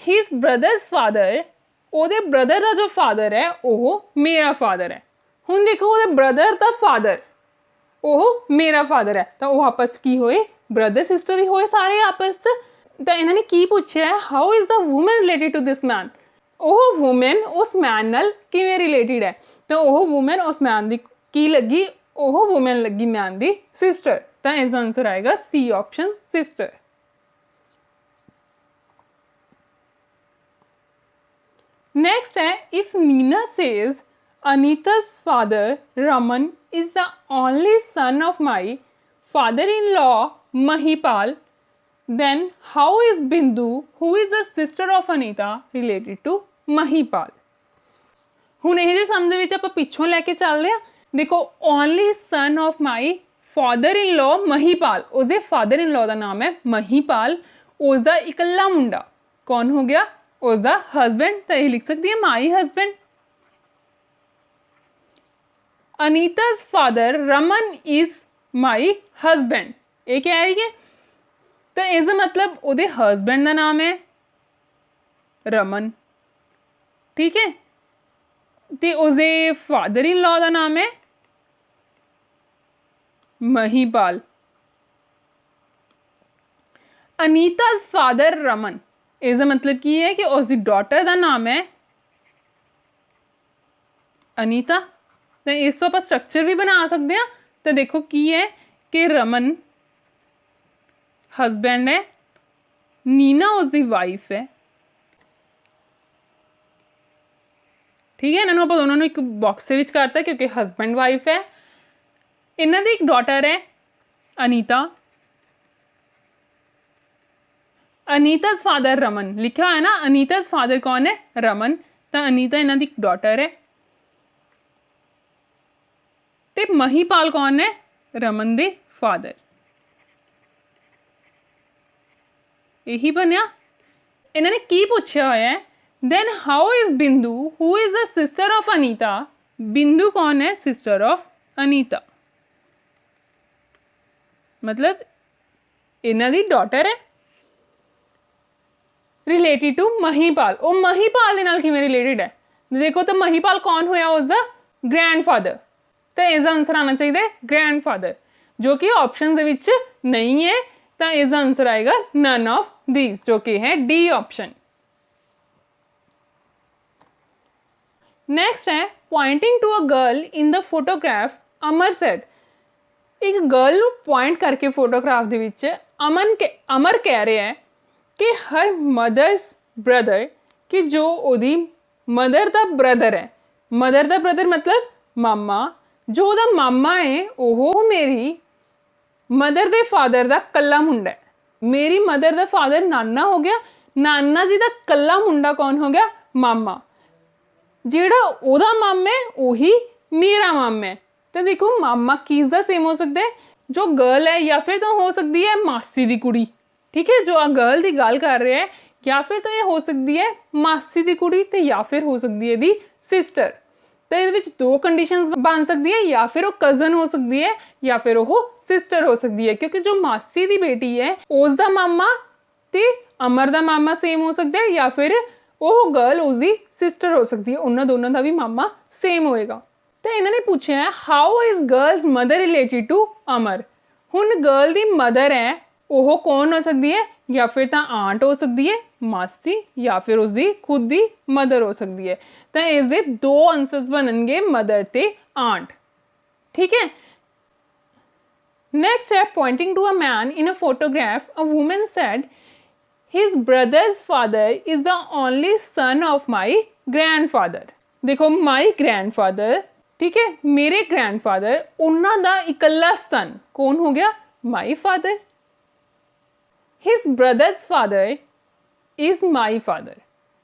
his brother's father ਉਹਦੇ ਬ੍ਰਦਰ ਦਾ ਜੋ ਫਾਦਰ ਹੈ ਉਹ ਮੇਰਾ ਫਾਦਰ ਹੈ। ਹੁਣ ਦੇਖੋ ਉਹਦੇ ਬ੍ਰਦਰ ਦਾ ਫਾਦਰ ਉਹ ਮੇਰਾ ਫਾਦਰ ਹੈ, ਤਾਂ ਉਹ ਆਪਸ 'ਚ ਕੀ ਹੋਏ, ਬ੍ਰਦਰ ਸਿਸਟਰ ਹੀ ਹੋਏ ਸਾਰੇ ਆਪਸ 'ਚ। ਤਾਂ ਇਹਨਾਂ ਨੇ ਕੀ ਪੁੱਛਿਆ ਹੈ, how is the woman related to this man. ਉਹ ਵੂਮਨ ਉਸ ਮੈਨ ਨਾਲ ਕਿਵੇਂ ਰਿਲੇਟਡ ਹੈ, ਤਾਂ ਉਹ ਵੂਮਨ ਉਸ ਮੈਨ ਦੀ ਕੀ ਲੱਗੀ, ਉਹ ਵੂਮਨ ਲੱਗੀ ਮੈਨ ਦੀ ਸਿਸਟਰ। ਤਾਂ ਇਸ ਦਾ ਆਨਸਰ ਆਏਗਾ ਸੀ ਆਪਸ਼ਨ ਸਿਸਟਰ। नेक्स्ट है if Neena says Anita's father Raman is the only son of my father-in-law Mahipal, then how is Bindu, who is the sister of Anita, related to Mahipal? ਹੁਣ ਇਹ ਦੇ ਸਮ ਦੇ ਵਿੱਚ ਆਪਾਂ ਪਿੱਛੋਂ ਲੈ ਕੇ ਚੱਲਦੇ ਆ। ਦੇਖੋ only son of my father in law Mahipal, ਉਹਦੇ ਫਾਦਰ ਇਨ ਲॉ ਦਾ ਨਾਮ ਹੈ ਮਹੀਪਾਲ, ਉਸਦਾ ਇਕੱਲਾ ਮੁੰਡਾ ਕੌਣ ਹੋ ਗਿਆ, उसका हस्बैंड। तो ये लिख सकती है my husband. Anita's father Raman is my husband, ये क्या है ये, तो इसका मतलब ਉਹਦੇ हस्बैंड का नाम है रमन, ठीक है। तो उसके फादर इन लॉ का नाम है महीपाल। अनीता's father रमन, इसका मतलब की है कि उसकी डॉटर का नाम है अनीता। तो इस तो आप स्ट्रक्चर भी बना सकते हैं। तो देखो की है कि रमन हस्बैंड है, नीना उसकी वाइफ है, ठीक है, इन्होंने आप दोनों ने एक बॉक्स ਦੇ ਵਿੱਚ करता क्योंकि हस्बैंड वाइफ है। इन्हों की एक डॉटर है अनीता। अनीताज फादर रमन लिखा है ना, अनीताज फादर कौन है? रमन। तो अनीता इन्हों की एक डॉटर है। तो महीपाल कौन है? रमन दे फादर। यही बनया। इन्होंने की पूछा होया है, देन हाउ इज बिंदु who is the sister of Anita. बिंदु कौन है? Sister of Anita. मतलब इन्हों की डॉटर है, रिलेटेड टू महीपाल। वो महीपाल के नाल किवें रिलेटेड है? देखो तो महीपाल कौन होया? उसका ग्रैंडफादर। तो इसका आंसर आना चाहिए ग्रैंडफादर, जो कि ऑप्शन दे विच नहीं है। तो इसका आंसर आएगा नन ऑफ दीज, जो कि है डी ऑप्शन। नेक्स्ट है pointing to a girl in the photograph Amar said. एक गर्ल नू पॉइंट करके फोटोग्राफ दे विच अमर कह रहे हैं कि हर मदर्स ब्रदर, कि जो ओदी मदर दा ब्रदर है। मदर दा ब्रदर मतलब मामा। जो ओदा मामा है वो मेरी मदर दे फादर दा कल्ला मुंडा है। मेरी मदर दा फादर नाना हो गया, नाना जी दा कल्ला मुंडा कौन हो गया? मामा। जिहड़ा ओदा मामा है वही मेरा मामा है। तो देखो मामा किस दा सेम हो सकता है? जो गर्ल है, या फिर तो हो सकती है मासी दी कुड़ी। ठीक है, जो आ गर्ल की गल कर रहे हैं, या फिर तो ये हो सकती है मासी की कुड़ी, तो या फिर हो सकती है दी सिस्टर। तो ये दो कंडीशंस बन सकती है, या फिर वो कजन हो सकती है या फिर वो सिस्टर हो सकती है। क्योंकि जो मासी की बेटी है उसका मामा ते अमर का मामा सेम हो सकता है, या फिर वो गर्ल उसकी सिस्टर हो सकती है, उन्होंने दोनों का भी मामा सेम होएगा। तो इन्होंने पूछा है how is girls mother related to Amar. हुण गर्ल की मदर है वो कौन हो सकती है? या फिर तो आंट हो सकती है मासी, या फिर उसकी खुद की मदर हो सकती है। तो इसके दो आंसर्स बननगे, मदर ते आंट। ठीक है। नेक्स्ट है pointing to a man in a photograph a woman said his brother's father is the only son of my grandfather. देखो माई ग्रैंडफादर, ठीक है, मेरे ग्रैंडफादर, उन्हों का इकल्ला सन कौन हो गया? My father. His brother's father is my father.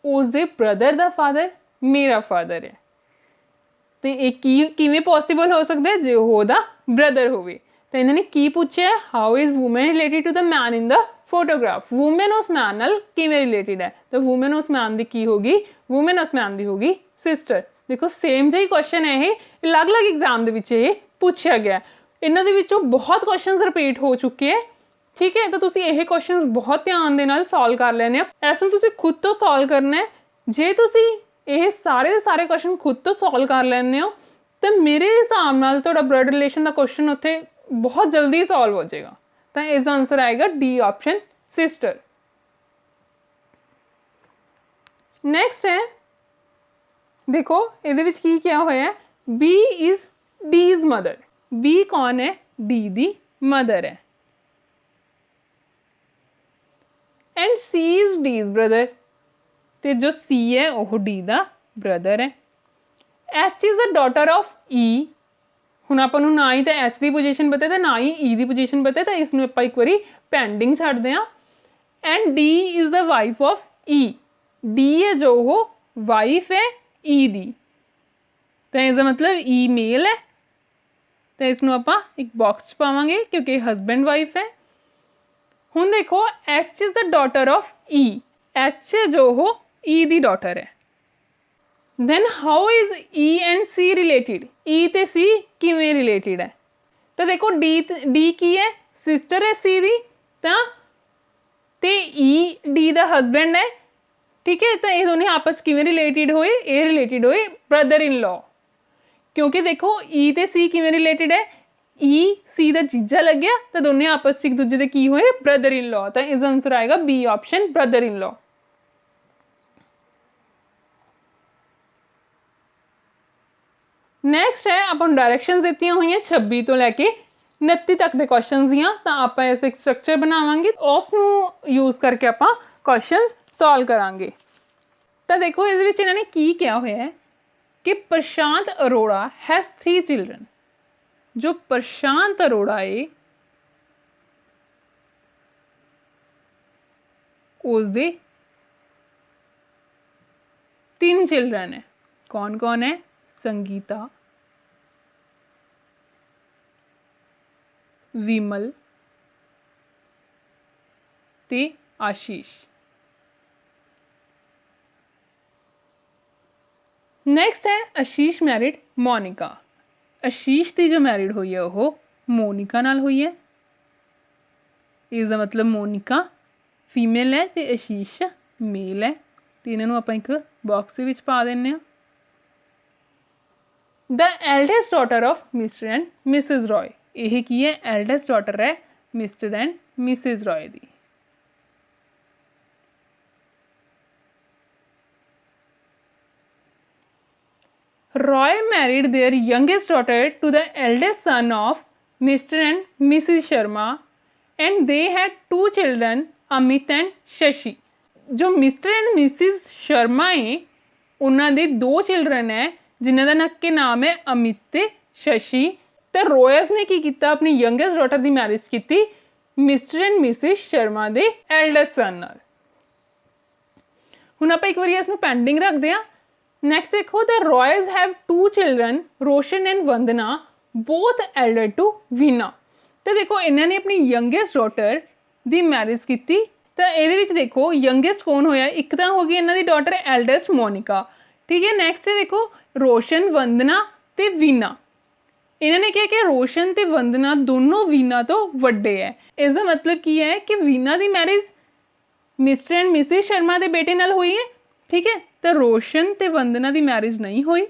उसके ब्रदर का फादर मेरा फादर है। तो एक किवें पॉसिबल हो सकता है? जो ओदा ब्रदर होवे। तो इन्होंने की पूछा है how is women related to the man in the photograph. Women उस मैन नाल किवें रिलेटेड है? तो वूमेन उस मैन की की होगी? वूमेन उस मैन की होगी सिस्टर। देखो सेम जी क्वेश्चन है, ये अलग अलग एग्जाम के विच ये पूछा गया। इन्हों दे विचों बहुत क्वेश्चन रिपीट हो चुके हैं। ठीक है, तो तुसीं ये क्वेश्चंस बहुत ध्यान दे नाल सॉल्व कर लेने। इसमें तुसीं खुद तो सॉल्व करना है। जे तुसीं ये सारे के सारे क्वेश्चन खुद तो सॉल्व कर लेने हो तो मेरे हिसाब नाल तुहाडा ब्लड रिलेशन का क्वेश्चन उत्थे बहुत जल्दी सॉल्व हो जाएगा। तो इसका आंसर आएगा डी ऑप्शन सिस्टर। नेक्स्ट है देखो ये क्या होया है, B is D is mother. B कौन है? डी दी मदर है। And C is D is brother. तो जो सी है वह डी का ब्रदर है। H is the daughter of E. हुण आपां नूं ना ही तो एच की पोजीशन पता है ना ही ई की पोजीशन पता है, तो इसनूं आपां एक बारी पेंडिंग छड्डदे हां। And D is the wife of E. D है जो वो वाइफ है ई दी। तो इसका मतलब ई मेल है, तो इसनूं आपां एक बॉक्स पावांगे क्योंकि हस्बैंड वाइफ है। हुण देखो H is the daughter of E. H है जो हो ई दी डॉटर है। then how is E and C related? E ते C किवें रिलेटेड है? तो देखो D की है? सिस्टर है C दी। ते E D दा हस्बैंड है। ठीक है, तो ये दोनों आपस किवें रिलेटेड होए? ये रिलेटेड होए ब्रदर इन लॉ। क्योंकि देखो E ते C किवें रिलेटेड है? E C दा जीजा लग गया, तो दोनों आपस एक दूजे दे की होए? Brother in law. तो इसका आंसर आएगा B option brother in law. Next है आप डायरैक्शन दी हुई 26 तो लैके 29 तक के क्वेश्चन दियाँ, तो आप इस एक स्ट्रक्चर बनावांगे, उसनूं यूज़ करके आप क्वेश्चन सॉल्व करांगे। तो देखो इस इन्होंने की क्या होया है, कि प्रशांत अरोड़ा हैज़ 3 चिल्ड्रन। जो प्रशांत अरोड़ा है उसके 3 चिल्ड्रन है। कौन कौन है? संगीता, विमल ते आशीष। नैक्सट है आशीष मैरिड मोनिका। आशीष की जो मैरिड हुई है वो मोनिका नाल हुई है। इसका मतलब मोनिका फीमेल है तो आशीष मेल है। तो इन्होंने आप एक बॉक्स में पा दें। The eldest daughter of mister and Mrs Roy. यह की है? एल्डेस्ट डॉटर है Mr and Mrs Roy the. Roy married their youngest daughter to the eldest son of Mr. and Mrs. Sharma and they had 2 children, Amit and Shashi. जो mister and Mrs Sharma है उन्होंने 2 children है जिन्हों का नाम है अमित ते शशि। तो रॉयस ने की किया? अपनी यंगेस्ट डॉटर की मैरिज की मिस्टर एंड मिसिज शर्मा के एल्डेस्ट सन नाल। हुण आपां एक बार इसनूं पेंडिंग रखते हैं। नैक्सट देखो, the royals have 2 children Roshan and Vandana both elder to Veena. तो देखो इन्होंने अपनी यंगेस्ट डॉटर की मैरिज की। तो ये देखो यंगेस्ट कौन होया? एक तो होगी इन्हों की डॉटर एल्डेस्ट मोनिका, ठीक है। नैक्सट देखो रोशन, वंदना ते वीना। इन्होंने क्या कि रोशन ते वंदना दोनों वीना तो वड्डे है। इसका मतलब की है कि वीना की marriage mister and Mrs Sharma के बेटे नाल हुई है, ठीक है। तो रोशन ते वंदना की मैरिज नहीं हुई।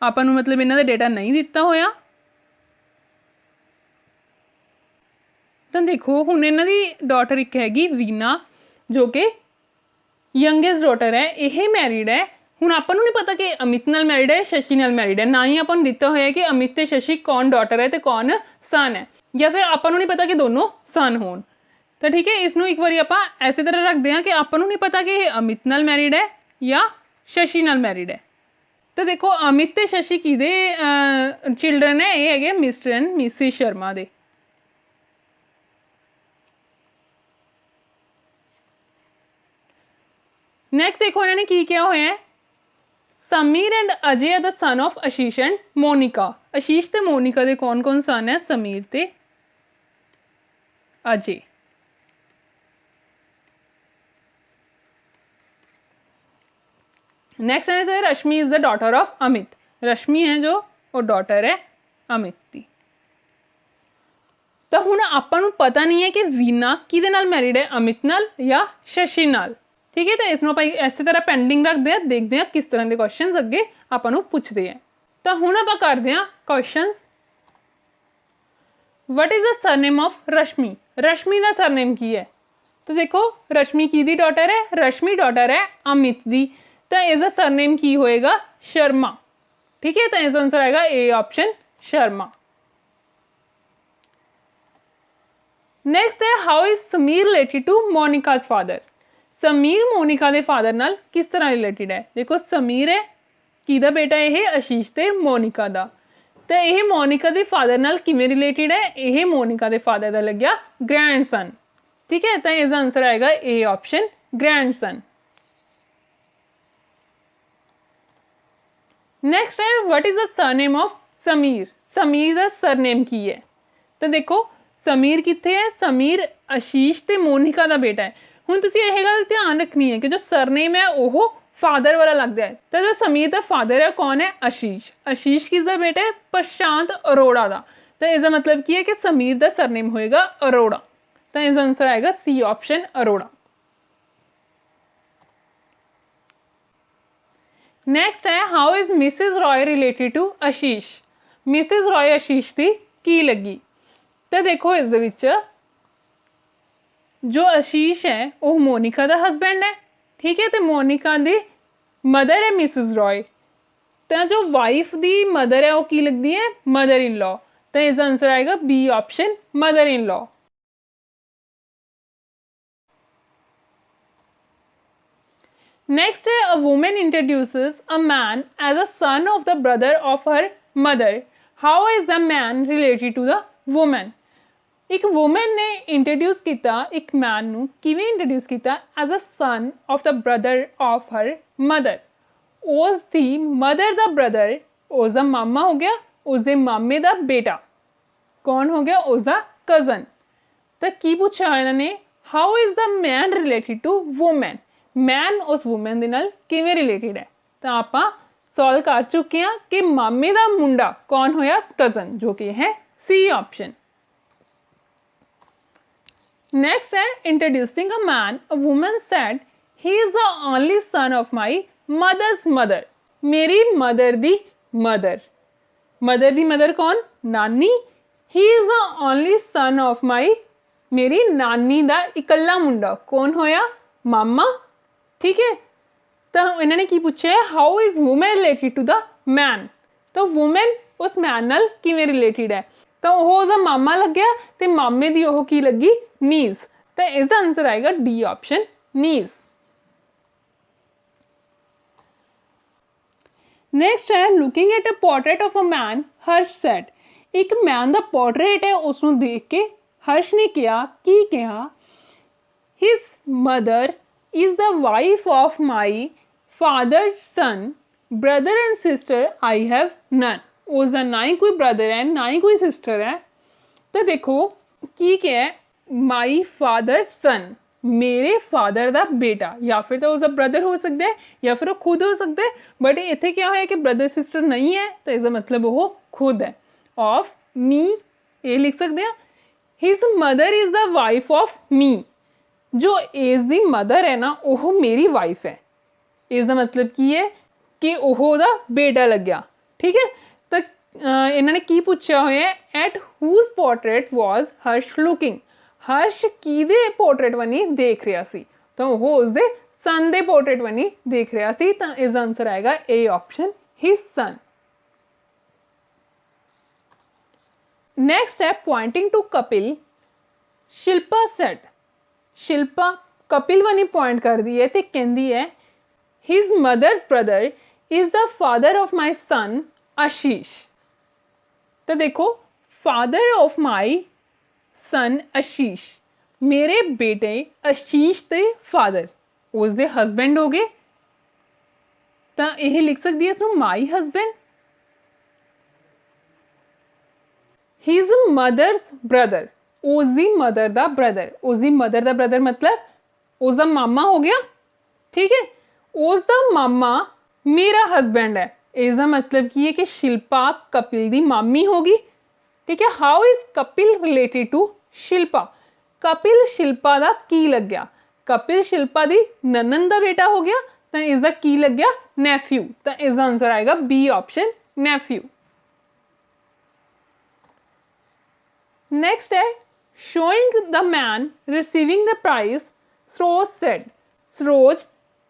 आपां नूं मतलब इन्हां दा डेटा नहीं दिता होया। तो देखो हुण इन्हां दी डॉटर एक हैगी वीना जो कि यंगेस्ट डॉटर है, यह मैरिड है। हुण आपां नूं नहीं पता कि अमित नाल मैरिड है, शशि नाल मैरिड है। ना ही आपां नूं दिता होया कि अमित ते शशि कौन डॉटर है तो कौन सन है, या फिर आपां नूं नहीं पता कि दोनों सन होण। तो ठीक है, इसनों एक बार आप ऐसे तरह रखते हैं कि आपां नूं नहीं पता कि अमित नाल मैरिड है या शशि नाल मैरिड है। तो देखो अमित ते शशि किहदे चिल्ड्रन है? ये है मिस्टर एंड मिसिज शर्मा दे। नैक्सट देखो इन्होंने की किया हुआ है? Sameer and Ajay are the son of Ashish and Monika. Ashish ते मोनिका दे कौन कौन सन है? समीर ते अजय। नेक्स्ट है तो Rashmi is the daughter of Amit. Rashmi है जो वो डॉटर है अमित की। तो हुण आपां नूं पता नहीं है कि वीना किहदे नाल मैरिड है, अमित नाल या शशि नाल, ठीक है। तो इसनों आपां इस तरह पेंडिंग रखते हैं, देखते हैं किस तरह के क्वेश्चन अगे आपां नूं पुछदे हैं। तो हुण आपां करदे हैं questions. What is the surname of Rashmi? Rashmi का सरनेम की है? तो देखो रश्मि की डॉटर है? रश्मि डॉटर है अमित की। तो इसका सरनेम की होएगा? शर्मा, ठीक है। तो इसका आंसर आएगा ए ऑप्शन शर्मा। नेक्स्ट है how is Sameer related to Monika's father? Sameer Monika के फादर नाल किस तरह रिलेटेड है? देखो समीर है किहदा बेटा? यह आशीष ते मोनिका दा। तो यह मोनिका के फादर नाल किवें रिलेटेड है? यह मोनिका के फादर का लग्या ग्रैंड सन, ठीक है। तो इसका आंसर आएगा A option grandson. Next है what is the surname of Sameer? Sameer का सरनेम की है? तो देखो समीर कित्थे है? समीर आशीष ते मोनिका का बेटा है। हुण तुसीं यह गल ध्यान रखनी है कि जो सरनेम है वो फादर वाला लगता है। तो जो समीर का फादर है कौन है? आशीष। आशीष किसका बेटा है? प्रशांत अरोड़ा का। तो इसका मतलब की है कि समीर का सरनेम होएगा अरोड़ा। तो इसका आंसर आएगा सी ऑप्शन अरोड़ा। नेक्स्ट है how is Mrs Roy related to Ashish? Mrs Roy Ashish की लगी? तो देखो इस जो आशीष है वो मोनिका का हसबैंड है, ठीक है। तो मोनिका दी मदर है मिसिज रॉय। तो जो वाइफ दी मदर है वो की लगती है? Mother in law. तो इसका आंसर आएगा B option mother in law. Next है, a woman introduces a man as a son of the brother of her mother, how is the man related to the woman. एक woman ने introduce किया एक man ਨੂੰ ਕਿਵੇਂ introduce ਕੀਤਾ as a son of the brother of her mother. ਉਸ ਦੀ mother ਦਾ brother ਉਸ ਦਾ ਮਾਮਾ ਹੋ ਗਿਆ, ਉਸ ਦੇ ਮਾਮੇ ਦਾ ਬੇਟਾ ਕੌਣ ਹੋ ਗਿਆ, ਉਸ ਦਾ ਕਜ਼ਨ। ਤਾਂ ਕੀ ਪੁੱਛਿਆ ਇਹਨਾਂ ਨੇ, how is the man related to woman, man ਉਸ ਵੂਮੈਨ ਦੇ ਨਾਲ ਕਿਵੇਂ ਰਿਲੇਟਡ ਹੈ। ਤਾਂ ਆਪਾਂ ਸੋਲਵ ਕਰ ਚੁੱਕੇ ਹਾਂ ਕਿ ਮਾਮੇ ਦਾ ਮੁੰਡਾ ਕੌਣ ਹੋਇਆ, ਕਜ਼ਨ, ਜੋ ਕਿ ਹੈ ਸੀ ਆਪਸ਼ਨ। Next है, introducing a man, a woman said, he is the only son of my mother's mother, मेरी मदर दी मदर, मदर दी मदर कौन, नानी। he is the only son of my, मेरी नानी दा इकल्ला मुंडा कौन होया, मामा। ठीक है, तो इन्होंने की पूछा है, how is women related to the man. तो वूमेन उस मैन नाल किवें रिलेटेड है, तो वो उसका मामा लग गया, तो मामे दी वो की लगी, नीज। तो इसका आंसर आएगा डी ऑप्शन, नीज। नेक्स्ट है, looking at a portrait of a man, Harsh said, एक मैन का पोर्ट्रेट है उसनू देख के हर्ष ने कहा की कहा, his mother is the wife of my father son, brother and sister I have none. उसका ना ही कोई ब्रदर है ना ही कोई सिस्टर है। तो देखो की क्या है, माई फादर सन, मेरे फादर का बेटा, या फिर तो उसका ब्रदर हो सकता है या फिर वो खुद हो सकता है, बट इतने क्या है कि ब्रदर सिस्टर नहीं है, तो इसका मतलब वो खुद है। ऑफ मी ये लिख सकते हैं, his mother is the wife of me, जो इस दी मदर है ना वो मेरी वाइफ है। इसका मतलब की है कि वह बेटा लग गया। ठीक है, तो इन्होंने की पूछा हुआ है, at whose portrait was Harsh looking, Harsh किदे पोर्ट्रेट बनी देख रहा सी, तो वो उसके सन दे पोर्ट्रेट बनी देख रहा सी। तो इसका आंसर आएगा A option, his son. Next है, pointing to Kapil, Shilpa said, Shilpa Kapil बनी पॉइंट कर दी है तो कहती है, his mother's brother is the father of my son Ashish. तो देखो, फादर ऑफ माई सन आशीष, मेरे बेटे आशीष के फादर उसके हसबैंड हो गए, तो यह लिख सकती है इसमें माई हसबैंड। हिज मदर्स ब्रदर, उसकी मदर का ब्रदर, उसकी मदर का ब्रदर मतलब उसका मामा हो गया। ठीक है, उसका मामा मेरा हसबैंड है, इसका मतलब की है कि शिल्पा कपिल की मामी होगी। ठीक है, how is Kapil related to Shilpa, Kapil Shilpa का की लग गया, कपिल शिल्पा की ननन का बेटा हो गया, तो इसका की लग गया, नेफ्यू। तो इसका आंसर आएगा बी ऑप्शन, नेफ्यू। नेक्स्ट है, showing the man receiving the prize, Saroj said, Saroj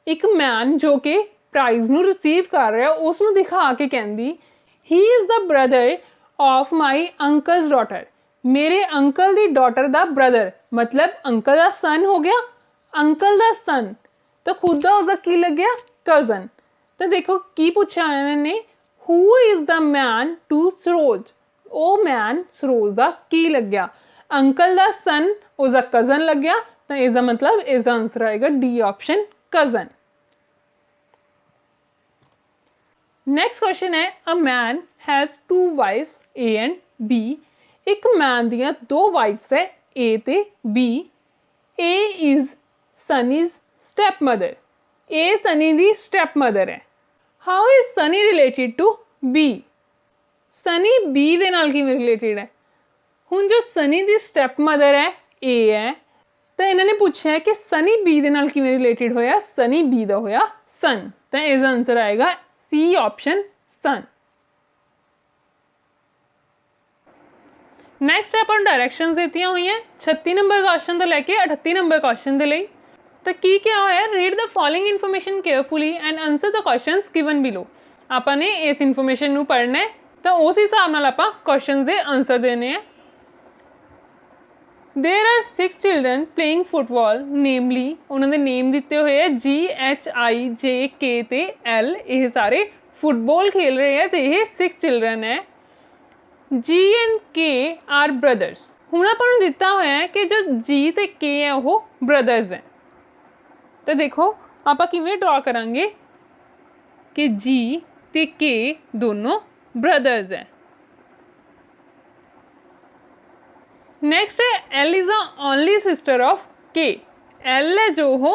एक मैन जो कि प्राइज नू रिसीव कर रहा है उसनू दिखा के कहती, he is the brother of my uncle's daughter, मेरे अंकल दी डॉटर का ब्रदर, मतलब अंकल का सन हो गया, अंकल का सन, तो खुद का उसका की लग गया, कजन। तो देखो की पूछा इन्होंने, who is the man to Saroj, ओ मैन सरोज का की लग गया, अंकल का सन उसका कजन लग गया, तो इसका मतलब इसका आंसर आएगा D option, cousin. Next question है, a man has two wives A and B, एक मैन दियां दो वाइफ्स है ए ते B, A is Sunny's stepmother, A Sunny दी स्टेप मदर है, how is Sunny related to B, Sunny B दे नाल किवें रिलेटेड है। हुण जो सनी दी स्टेप मदर है ए है, तो इन्होंने पूछा है कि सनी बी दे नाल किवें रिलेटेड होया, सनी बी दा होया सन, तो इसका आंसर आएगा सी ऑप्शन, सन। नैक्सट है, अपन डायरैक्शन दित्तियां हुई हैं 36 नंबर क्वेश्चन तो लैके 38 नंबर क्वेश्चन के लिए। तो की क्या होया, read the following information carefully and answer the questions given below. आपने इस इन्फॉर्मेशन नू पढ़ना है, तो उस हिसाब नाल आपां क्वेश्चन के आंसर देने हैं। There are 6 children playing football namely उन्होंने नेम दिते हुए है GHIJK ते L, ये सारे फुटबॉल खेल रहे हैं तो ये 6 चिल्ड्रन है। G and K are brothers, हुण आपां नूं दिता होया है कि जो G ते K है वो ब्रदर्स हैं। तो देखो आपां किवें ड्रॉ करांगे कि G ते K दोनों ब्रदर्स हैं। नेक्स्ट है L is a only sister of K, L है जो हो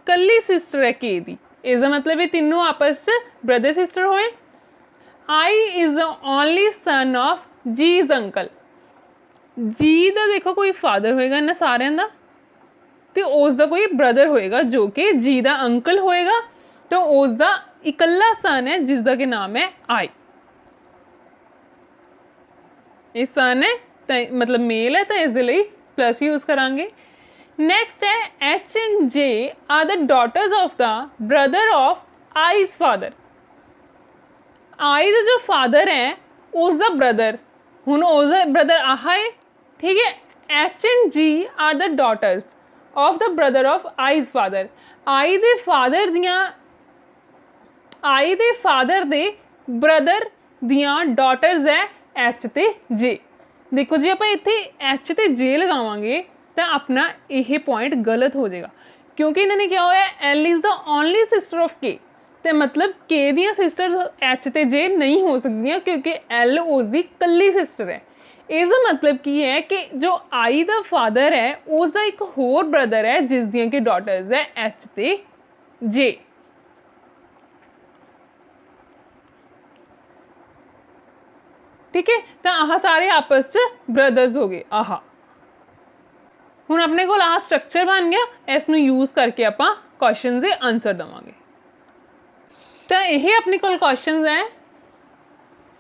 कली सिस्टर है K दी, इसका मतलब ये तीनों आपस च ब्रदर सिस्टर होए। I is the only son of G's uncle, G दा देखो कोई फादर होएगा इन्हां सारियां दा ते उस दा कोई ब्रदर होएगा जो कि G दा अंकल होएगा, तो उस दा इकल्ला सन है जिसदा के नाम है I। ये सन है मतलब मेल है तो इस लिए प्लस यूज करांगे। नेक्स्ट है H and J are the daughters of the brother of I's father, I दा जो फादर है उसका ब्रदर, हुण उसका ब्रदर आहा है, ठीक है। H and G are the daughters of the brother of I's father, I दे फादर दियां I दे फादर दे ब्रदर दियां डॉटर्स है H ते J। देखो जी आप इत्थे H ते J लगावांगे तो अपना यह पॉइंट गलत हो जाएगा, क्योंकि इन्होंने क्या होया L is the only sister of K, तो मतलब K दियां सिस्टर्स H ते J नहीं हो सकदियां क्योंकि L उसकी कल्ली सिस्टर है। इसका मतलब की है कि जो I दा फादर है उसका एक होर ब्रदर है जिस दियां की डॉटर्स है H ते J। ठीक है, तो आह सारे आपस च ब्रदर्स हो गए आह। हुण अपने कोल आह स्ट्रक्चर बन गया, इसनूं यूज करके आपां क्वेश्चन दे आंसर देवांगे। तो यही अपने कोल क्वेश्चन है।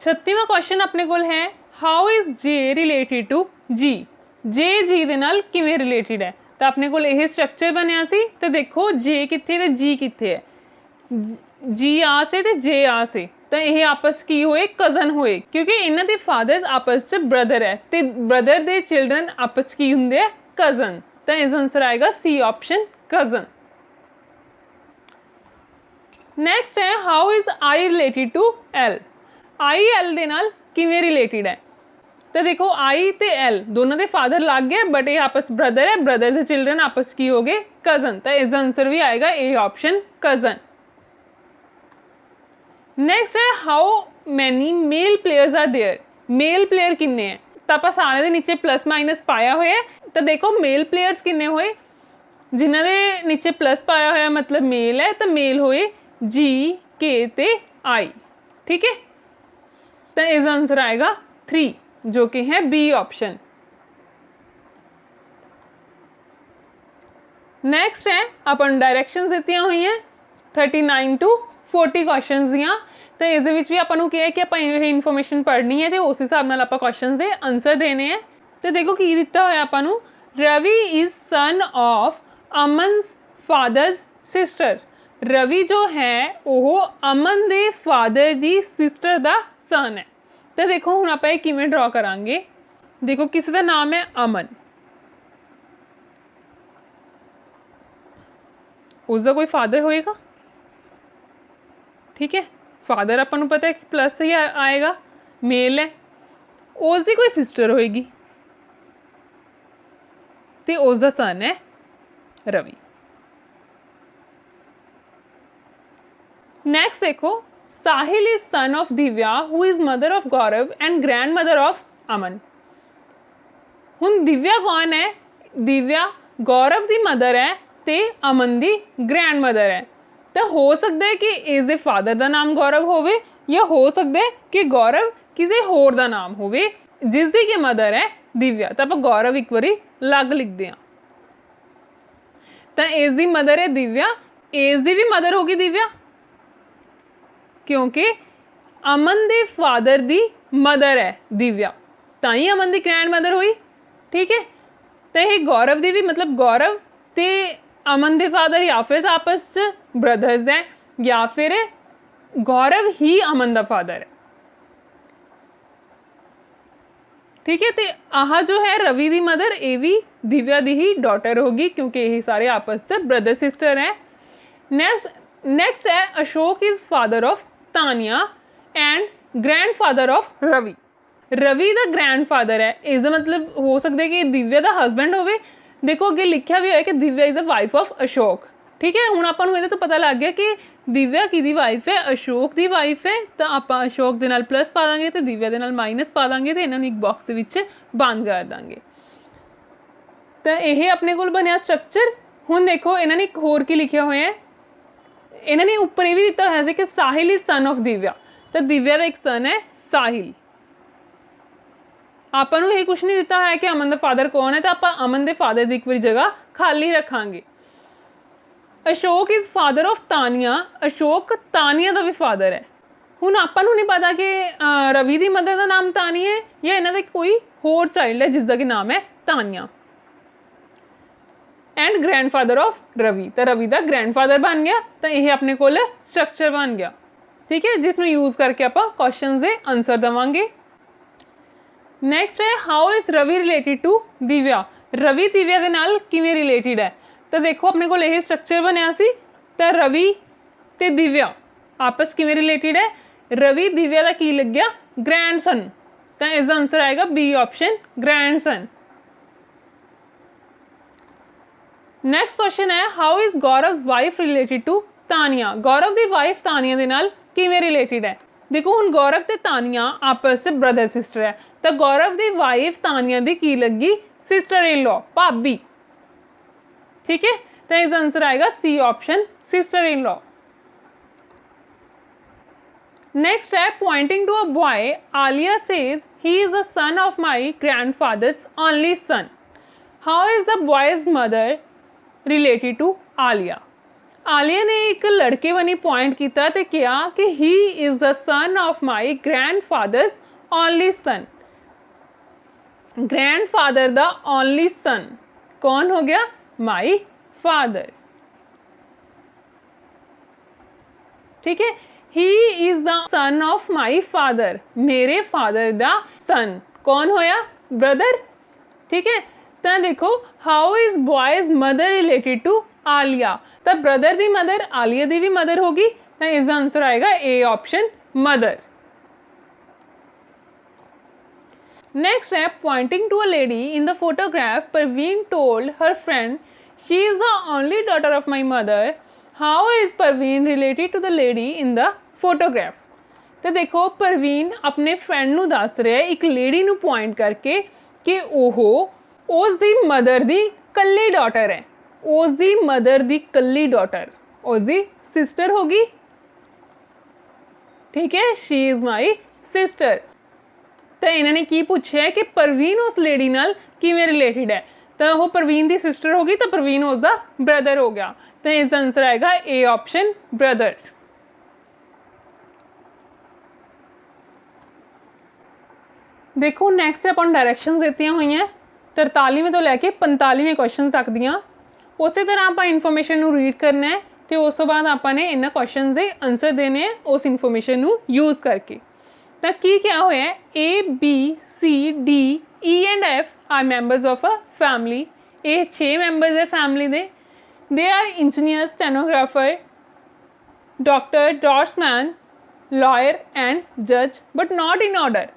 36वां क्वेश्चन अपने कोल है how is J related to G, J G दे नाल किवें रिलेटेड है। तो अपने कोल यह स्ट्रक्चर बनिया सी, तो देखो J कित्थे ते G कित्थे है, G आ से ते J आ से, तो यह आपस की होए कजन होए, क्योंकि इन्हां दे फादर्स आपस च ब्रदर है ते ब्रदर दे चिल्ड्रन आपस की हुंदे है कजन, तो इसका आंसर आएगा सी ऑप्शन कजन। नेक्स्ट है how is I related to L, I L दे नाल किवें रिलेटेड है। तो देखो I ते L दोनों दे फादर लग गए बट ये आपस ब्रदर है, ब्रदर दे चिल्ड्रन आपस की हो गए कजन, तो इसका आंसर भी आएगा ए ऑप्शन कजन। नेक्स्ट है how many male players are there, male player किन्ने हैं, तो आप सारे दे नीचे प्लस माइनस पाया हुआ है, तो देखो मेल प्लेयर्स किन्ने होए, जिन्हां दे नीचे प्लस पाया हुआ मतलब मेल है, तो मेल होए G K ते I। ठीक है, तो इसका आंसर आएगा 3 जो कि है बी ऑप्शन। नेक्स्ट है अपन डायरेक्शंस दी हुई हैं 39 टू 40 क्वेश्चन दियाँ, तो इस भी अपन क्या है कि आप इन्फॉर्मेशन पढ़नी है तो उस हिसाब नाल आप क्वेश्चन के आंसर देने हैं। तो देखो की दिता होया अपन नूं, Ravi is son of Aman father's sister, Ravi जो है वो अमन दे फादर दी सिस्टर दा सन है। तो देखो हुण आपां किवें ड्रॉ करांगे, देखो किसी का नाम है अमन, उसका कोई फादर होएगा, ठीक है, फादर अपन नूं पता है कि प्लस ही आएगा, मेल है, उसकी कोई सिस्टर होएगी तो उसका सन है रवि। नेक्स्ट देखो Sahil is son of Divya who is mother of Gaurav and grand mother of Aman. हुण दिव्या कौन है, दिव्या गौरव की मदर है ते अमन की ग्रैंड मदर है, तो हो सकता है कि इसके फादर का नाम गौरव होवे या हो सकता है कि गौरव किसी होर का नाम होवे जिसकी की मदर है दिव्या, तो आप गौरव एक बारी अलग लिखते हैं, तो इसकी मदर है दिव्या, इसकी भी मदर होगी दिव्या क्योंकि अमन के फादर की मदर है दिव्या, ताई अमन की ग्रैंड मदर हुई। ठीक है, तो यह गौरव की भी मतलब गौरव ते अमन के फादर या फिर आपस ब्रदर्स हैं या फिर गौरव ही अमन का फादर है। ठीक है। तो आह जो है रवि दी मदर, ये भी दिव्या दी ही डॉटर होगी क्योंकि ये सारे आपस से ब्रदर सिस्टर हैं। नेक्स्ट है Ashok is father of Tania and grand father of Ravi. Ravi दा ग्रैंड फादर है, इसका मतलब हो सकता है कि दिव्या दा हसबैंड होवे। देखो अगे लिखा भी है कि Divya is the wife of Ashok. ठीक है, हुण आपां नूं इहदे तो पता लग गया कि दिव्या किहदी वाइफ है, अशोक दी वाइफ है। तो आपां अशोक दे नाल प्लस पा दांगे ते दिव्या दे नाल माइनस पा दांगे ते इन्हां नूं एक बॉक्स दे विच बंद कर दांगे। तो यह अपने कोल बनिया स्ट्रक्चर। हुण देखो इन्हां ने एक होर की लिखिया होया है, इन्हां ने उपर ये भी दिता होया सी कि साहिल इज सन ऑफ दिव्या। तो दिव्या का एक सन है साहिल। आपां नूं ये कुछ नहीं दिता है कि अमन दा फादर कौन है, तो आपां अमन दे फादर की एक बार जगह खाली रखांगे। Ashok is father of Tania, Ashok Tania का भी फादर है। हुण आपां नूं नहीं पता कि रवि दी मदर का नाम तानिया है या इन्हां दा कोई होर चाइल्ड है जिसका कि नाम है Tania. And grandfather of Ravi, तो रवि का ग्रैंडफादर बन गया। तो यह अपने कोल स्ट्रक्चर बन गया। ठीक है, जिसमें यूज करके आप क्वेश्चन के आंसर देवांगे। नैक्सट है how is Ravi related to Divya. Divya दिव्या के नाल किवें रिलेटेड है। तो देखो अपने को यह स्ट्रक्चर बनया सी। तो रवि ते दिव्या आपस किवें रिलेटेड है। रवि दिव्या का की लग गया ग्रैंडसन। तो इसका आंसर आएगा B option grandson. Next question है how is Gaurav wife related to Tania. Gaurav की वाइफ तानिया के नाल किवें रिलेटेड है। देखो हुण गौरव ते तानिया आपस से ब्रदर सिस्टर है। तो गौरव की वाइफ तानिया की की लगी सिस्टर इन लॉ, भाभी। ठीक है, तो इसका आंसर आएगा C option sister in law. Next है pointing to a boy Alia says he is a son of my grandfather's only son. How is the boy's mother related to Alia. Alia ने एक लड़के बनी पॉइंट किया तो क्या कि he is the son of my grandfather's only son. Grandfather दा only son कौन हो गया, माई फादर। ठीक है, he is the son of my father, मेरे फादर दा सन कौन होया, ब्रदर। ठीक है, तो देखो how is boys mother related to Alia. तो ब्रदर दी मदर आलिया दी भी मदर होगी। तो इसका आंसर आएगा ए ऑप्शन मदर। नेक्स्ट है pointing to a lady in the photograph Parveen told her friend she is the only daughter of my mother. How is Parveen related to the lady in the photograph. तो देखो परवीन अपने friend नूं दस रहा है एक lady नूं पॉइंट करके कि उसदी मदर दी कल्ली डॉटर है। उसदी मदर दी कल्ली डॉटर उसदी सिस्टर होगी। ठीक है, शी इज माई सिस्टर। तो इन्होंने की पूछा है कि परवीन उस लेडी नाल किवें रिलेटेड है। तो वो परवीन दी सिस्टर होगी तो परवीन उसका ब्रदर हो गया। तो इसका आंसर आएगा ए ऑप्शन ब्रदर। देखो नेक्स्ट अपन डायरेक्शन देती हुई हैं 43वें तो लैके 45वें क्वेश्चन तक दियाँ। उस तरह आप इनफॉर्मेशन रीड करना है तो उस तो बाद आपने इन्होंने क्वेश्चन के आंसर देने हैं उस इनफॉर्मेशन यूज करके। तो की क्या होया है, A B C D E and F are members of a family. ये 6 मैंबर्स है फैमिली दे are engineer, stenographer, doctor, draughtsman, lawyer and जज बट नॉट इन ऑर्डर।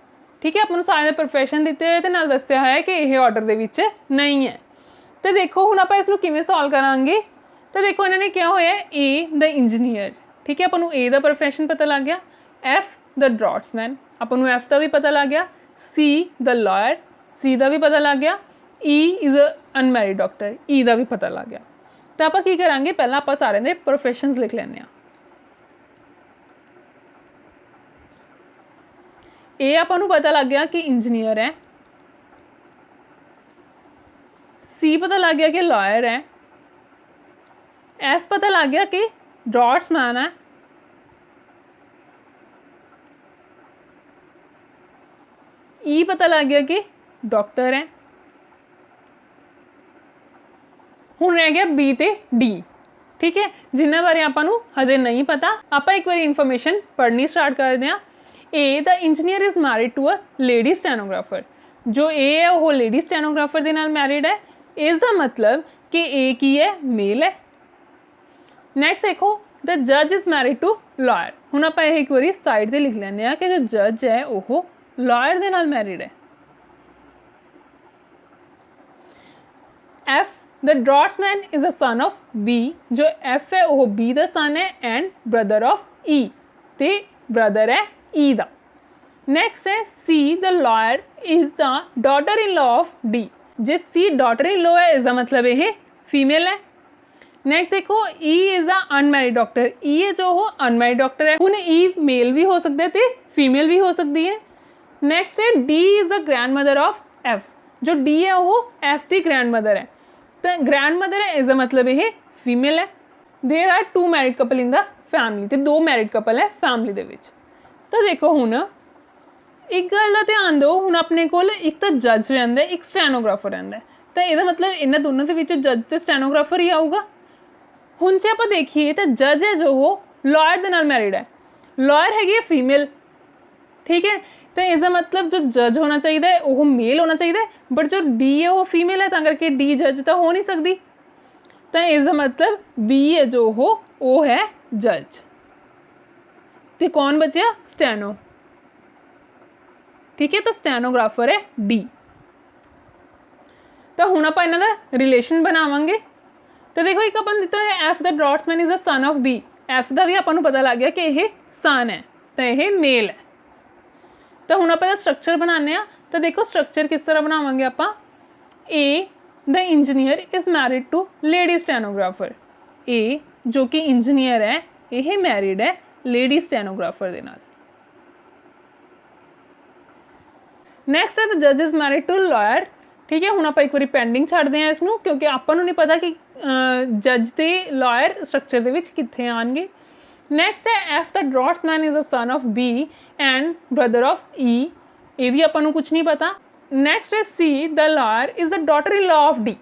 ठीक है, अपन सारे प्रोफेशन दिते हुए नाल दस्या है कि यह ऑर्डर दे विच नहीं है। तो देखो हुण आपां इसनूं किवें सॉल्व करांगे। तो देखो इन्होंने क्या होया ए द इंजीनियर। ठीक है, अपन ए दा प्रोफेशन पता लग गया, F the draughtsman upon F का भी पता लग गया, सी द लॉयर सी का भी पता लग गया, E is a unmarried doctor E का भी पता लग गया। तो आप की करांगे पहला आप सारे दे प्रोफेशनस लिख लैंदे आ। ए आपां पता लग गया कि इंजीनियर है, सी पता लग गया कि लॉयर है, एफ पता लग गया कि ड्रॉट्समैन है, ई पता लग गया कि डॉक्टर है। हुण रह गया बी ते डी। ठीक है, जिन्हां बारे आपां नूं हजे नहीं पता आपां एक बार इनफॉर्मेशन पढ़नी स्टार्ट करते हैं। A the engineer is married to a lady stenographer. जो ए है वो लेडी स्टैनोग्राफर दे नाल मैरिड है, इसका मतलब कि ए की है, मेल है। नैक्सट देखो द जज इज मैरिड टू लॉयर। हुण आपां एक बारी साइड ते लिख लैंदे आ कि जो जज है वो लॉयर दे नाल मैरिड है। F the draughtsman is a son of B. जो एफ है वो बी दा सन है एंड ब्रदर ऑफ ई, ते ब्रदर है ई दा। नैक्सट है C the lawyer is the daughter in law of D. जे सी डॉटर इन लॉ है इसका मतलब ये फीमेल है। नैक्सट देखो E is a unmarried doctor. E है जो वो अनमैरिड डॉक्टर है। हुण ई मेल भी हो सकता है तो फीमेल भी हो सकती है। नैक्सट है D is the grand mother of F. जो डी है वो एफ की ग्रैंड मदर है, तो ग्रैंड मदर है इसका मतलब ये फीमेल है। There are 2 married couple in the family, तो 2 मैरिड कपल है फैमिली दे विच। तो देखो हुण एक गल का ध्यान दो, हुण अपने कोल एक तो जज रहिंदा है, एक स्टैनोग्राफर रहिंदा है, तो इसका मतलब इन्हां दोनों के विच जज ते स्टैनोग्राफर ही आऊगा। हुण जे आपां देखिए तो जज है जो वो लॉयर दे नाल मैरिड है, लॉयर हैगी फीमेल, ठीक है। तो इसका मतलब जो जज होना चाहिए वो मेल होना चाहिए, बट जो डी है वो फीमेल है, तो करके डी जज तो हो नहीं सकती। तो इसका मतलब बी है जो वो है जज। तो कौन बचा? स्टैनो, ठीक है। तो स्टैनोग्राफर है डी। तो हुण आपां इन्हां दा रिलेशन बनावांगे। तो देखो एक अपन दिता है F the draughtsman is a son of B. F का भी अपन पता लग गया कि यह सन है, तो यह मेल है। तो हुण आपां स्ट्रक्चर बनाने। तो देखो स्ट्रक्चर किस तरह बनावांगे आपां। A the engineer is married to lady stenographer. A जो कि इंजीनियर है यह मैरिड है लेडी स्टैनोग्राफर दे नाल। नैक्सट है द जज इज मैरिड टू लॉयर, ठीक है। हुण आपां एक बारी पेंडिंग छड्डदे हां इसनूं, क्योंकि आपां नूं नहीं पता कि जज ते लॉयर स्ट्रक्चर दे विच कित्थे आउणगे। नैक्सट है F the draughtsman is a son of B and brother of E. ये भी आपां नूं कुछ नहीं पता। नैक्सट है C the lawyer is the daughter in law of D.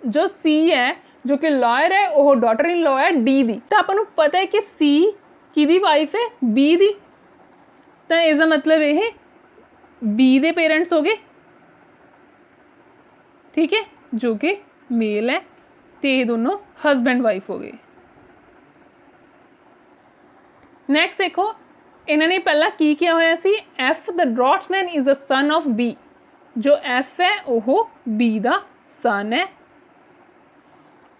जो सी है जो कि लॉयर है वो daughter in law D D दी। तो आपां नूं पता है कि सी किहदी वाइफ है? Be the. तो इसका मतलब ये बी दे पेरेंट्स हो गए, ठीक है, जो कि मेल है, तो ये दोनों हस्बैंड वाइफ हो गए। नैक्सट देखो इन्होंने पहला की किया होया सी F the draughtsman is a son of B. जो एफ है वो बी दा सन है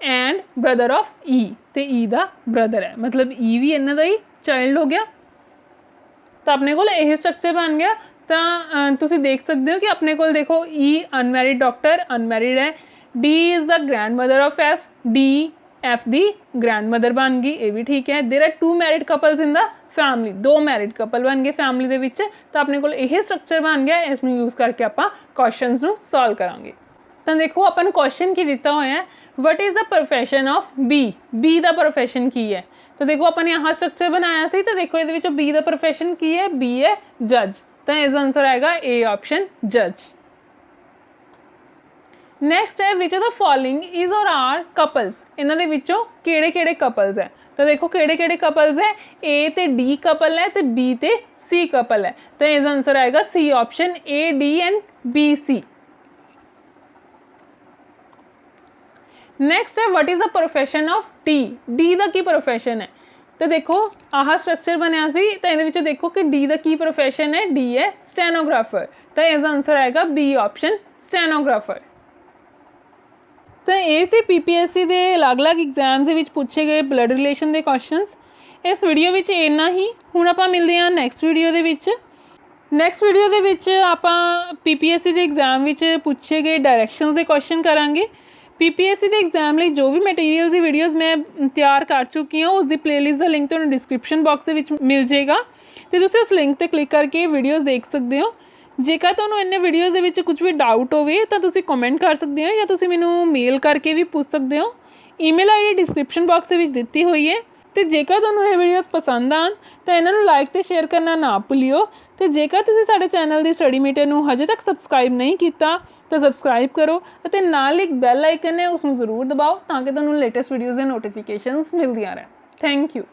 एंड ब्रदर ऑफ ई, तो ई दा ब्रदर है, मतलब ई भी इन्हां दा ही चाइल्ड हो गया। तो अपने को यह स्ट्रक्चर बन गया। तो तुसीं देख सकते हो कि अपने को देखो ई अनमैरिड डॉक्टर अनमैरिड है, D is the grand mother of F, D F दी ग्रैंड मदर बन गई, ये भी ठीक है। There are 2 married couples in the family, 2 married couple बन गए फैमिली दे विच। तो अपने को यह स्ट्रक्चर बन गया, इसनूं यूज करके आपां क्वेश्चनस नूं सॉल्व करांगे। तो देखो अपन क्वेश्चन की दिता हुआ है what is the profession of B. B का प्रोफेशन की है। तो देखो अपन यहाँ स्ट्रक्चर बनाया सी, तो देखो ये बी का प्रोफेशन की है, बी है जज। तो इसका आंसर आएगा ए ऑप्शन जज। नैक्सट है which of the following is और आर कपल्स। इन्होंने विचों केड़े-केड़े कपल्स है। तो देखो केड़े-केड़े कपल्स है, ए ते डी कपल है, तो बी ते सी कपल है। तो इसका आंसर आएगा C option A D and B C. Next है what is the profession of D. D का की प्रोफेशन है। तो देखो आह स्ट्रक्चर बनया सी, तो ये देखो कि डी का की प्रोफेशन है, डी है स्टैनोग्राफर। तो इसका आंसर आएगा बी ऑप्शन स्टैनोग्राफर। तो ये सी पीपीएससी के अलग अलग एग्जाम्स विच पूछे गए ब्लड रिलेशन के क्वेश्चनस। इस वीडियो में इन्ना ही। हुण आपां मिलदे हां नैक्सट वीडियो दे विच। नैक्सट वीडियो दे विच आपां पीपीएससी के एग्जाम विच पूछे गए डायरैक्शनस के क्वेश्चन करांगे। पीपीएससी के एग्जाम लिए जो भी मटीरियल की वीडियोज़ मैं तैयार कर चुकी हूँ उसकी प्लेलिस्ट का लिंक तुहानूं डिस्क्रिप्शन बॉक्स में मिल जाएगा, तो तुसीं उस लिंक पर क्लिक करके वीडियोज़ देख सकते हो। जेकर तुहानूं इन्ने वीडियोज़ दे विच कुछ भी डाउट होवे तो तुसीं कमेंट कर सकते हो, या तुसीं मैनूं मेल करके भी पूछ सकते हो। ईमेल आईडी डिस्क्रिप्शन बॉक्स में दिती हुई है। तो जेकर तुहानूं ये वीडियोज़ पसंद आन तो इन्हां लाइक तो शेयर करना ना भुल्लिओ। तो जेकर तुसीं साडे चैनल की स्टडी मीटर नूं हजे तक सबसक्राइब नहीं किया तो सबसक्राइब करो, और नाल एक बैल आइकन है उसमें जरूर दबाओ ताकि तुहानूं लेटेस्ट वीडियोज़ के नोटिफिकेशनस मिलदियां रहन। Thank you.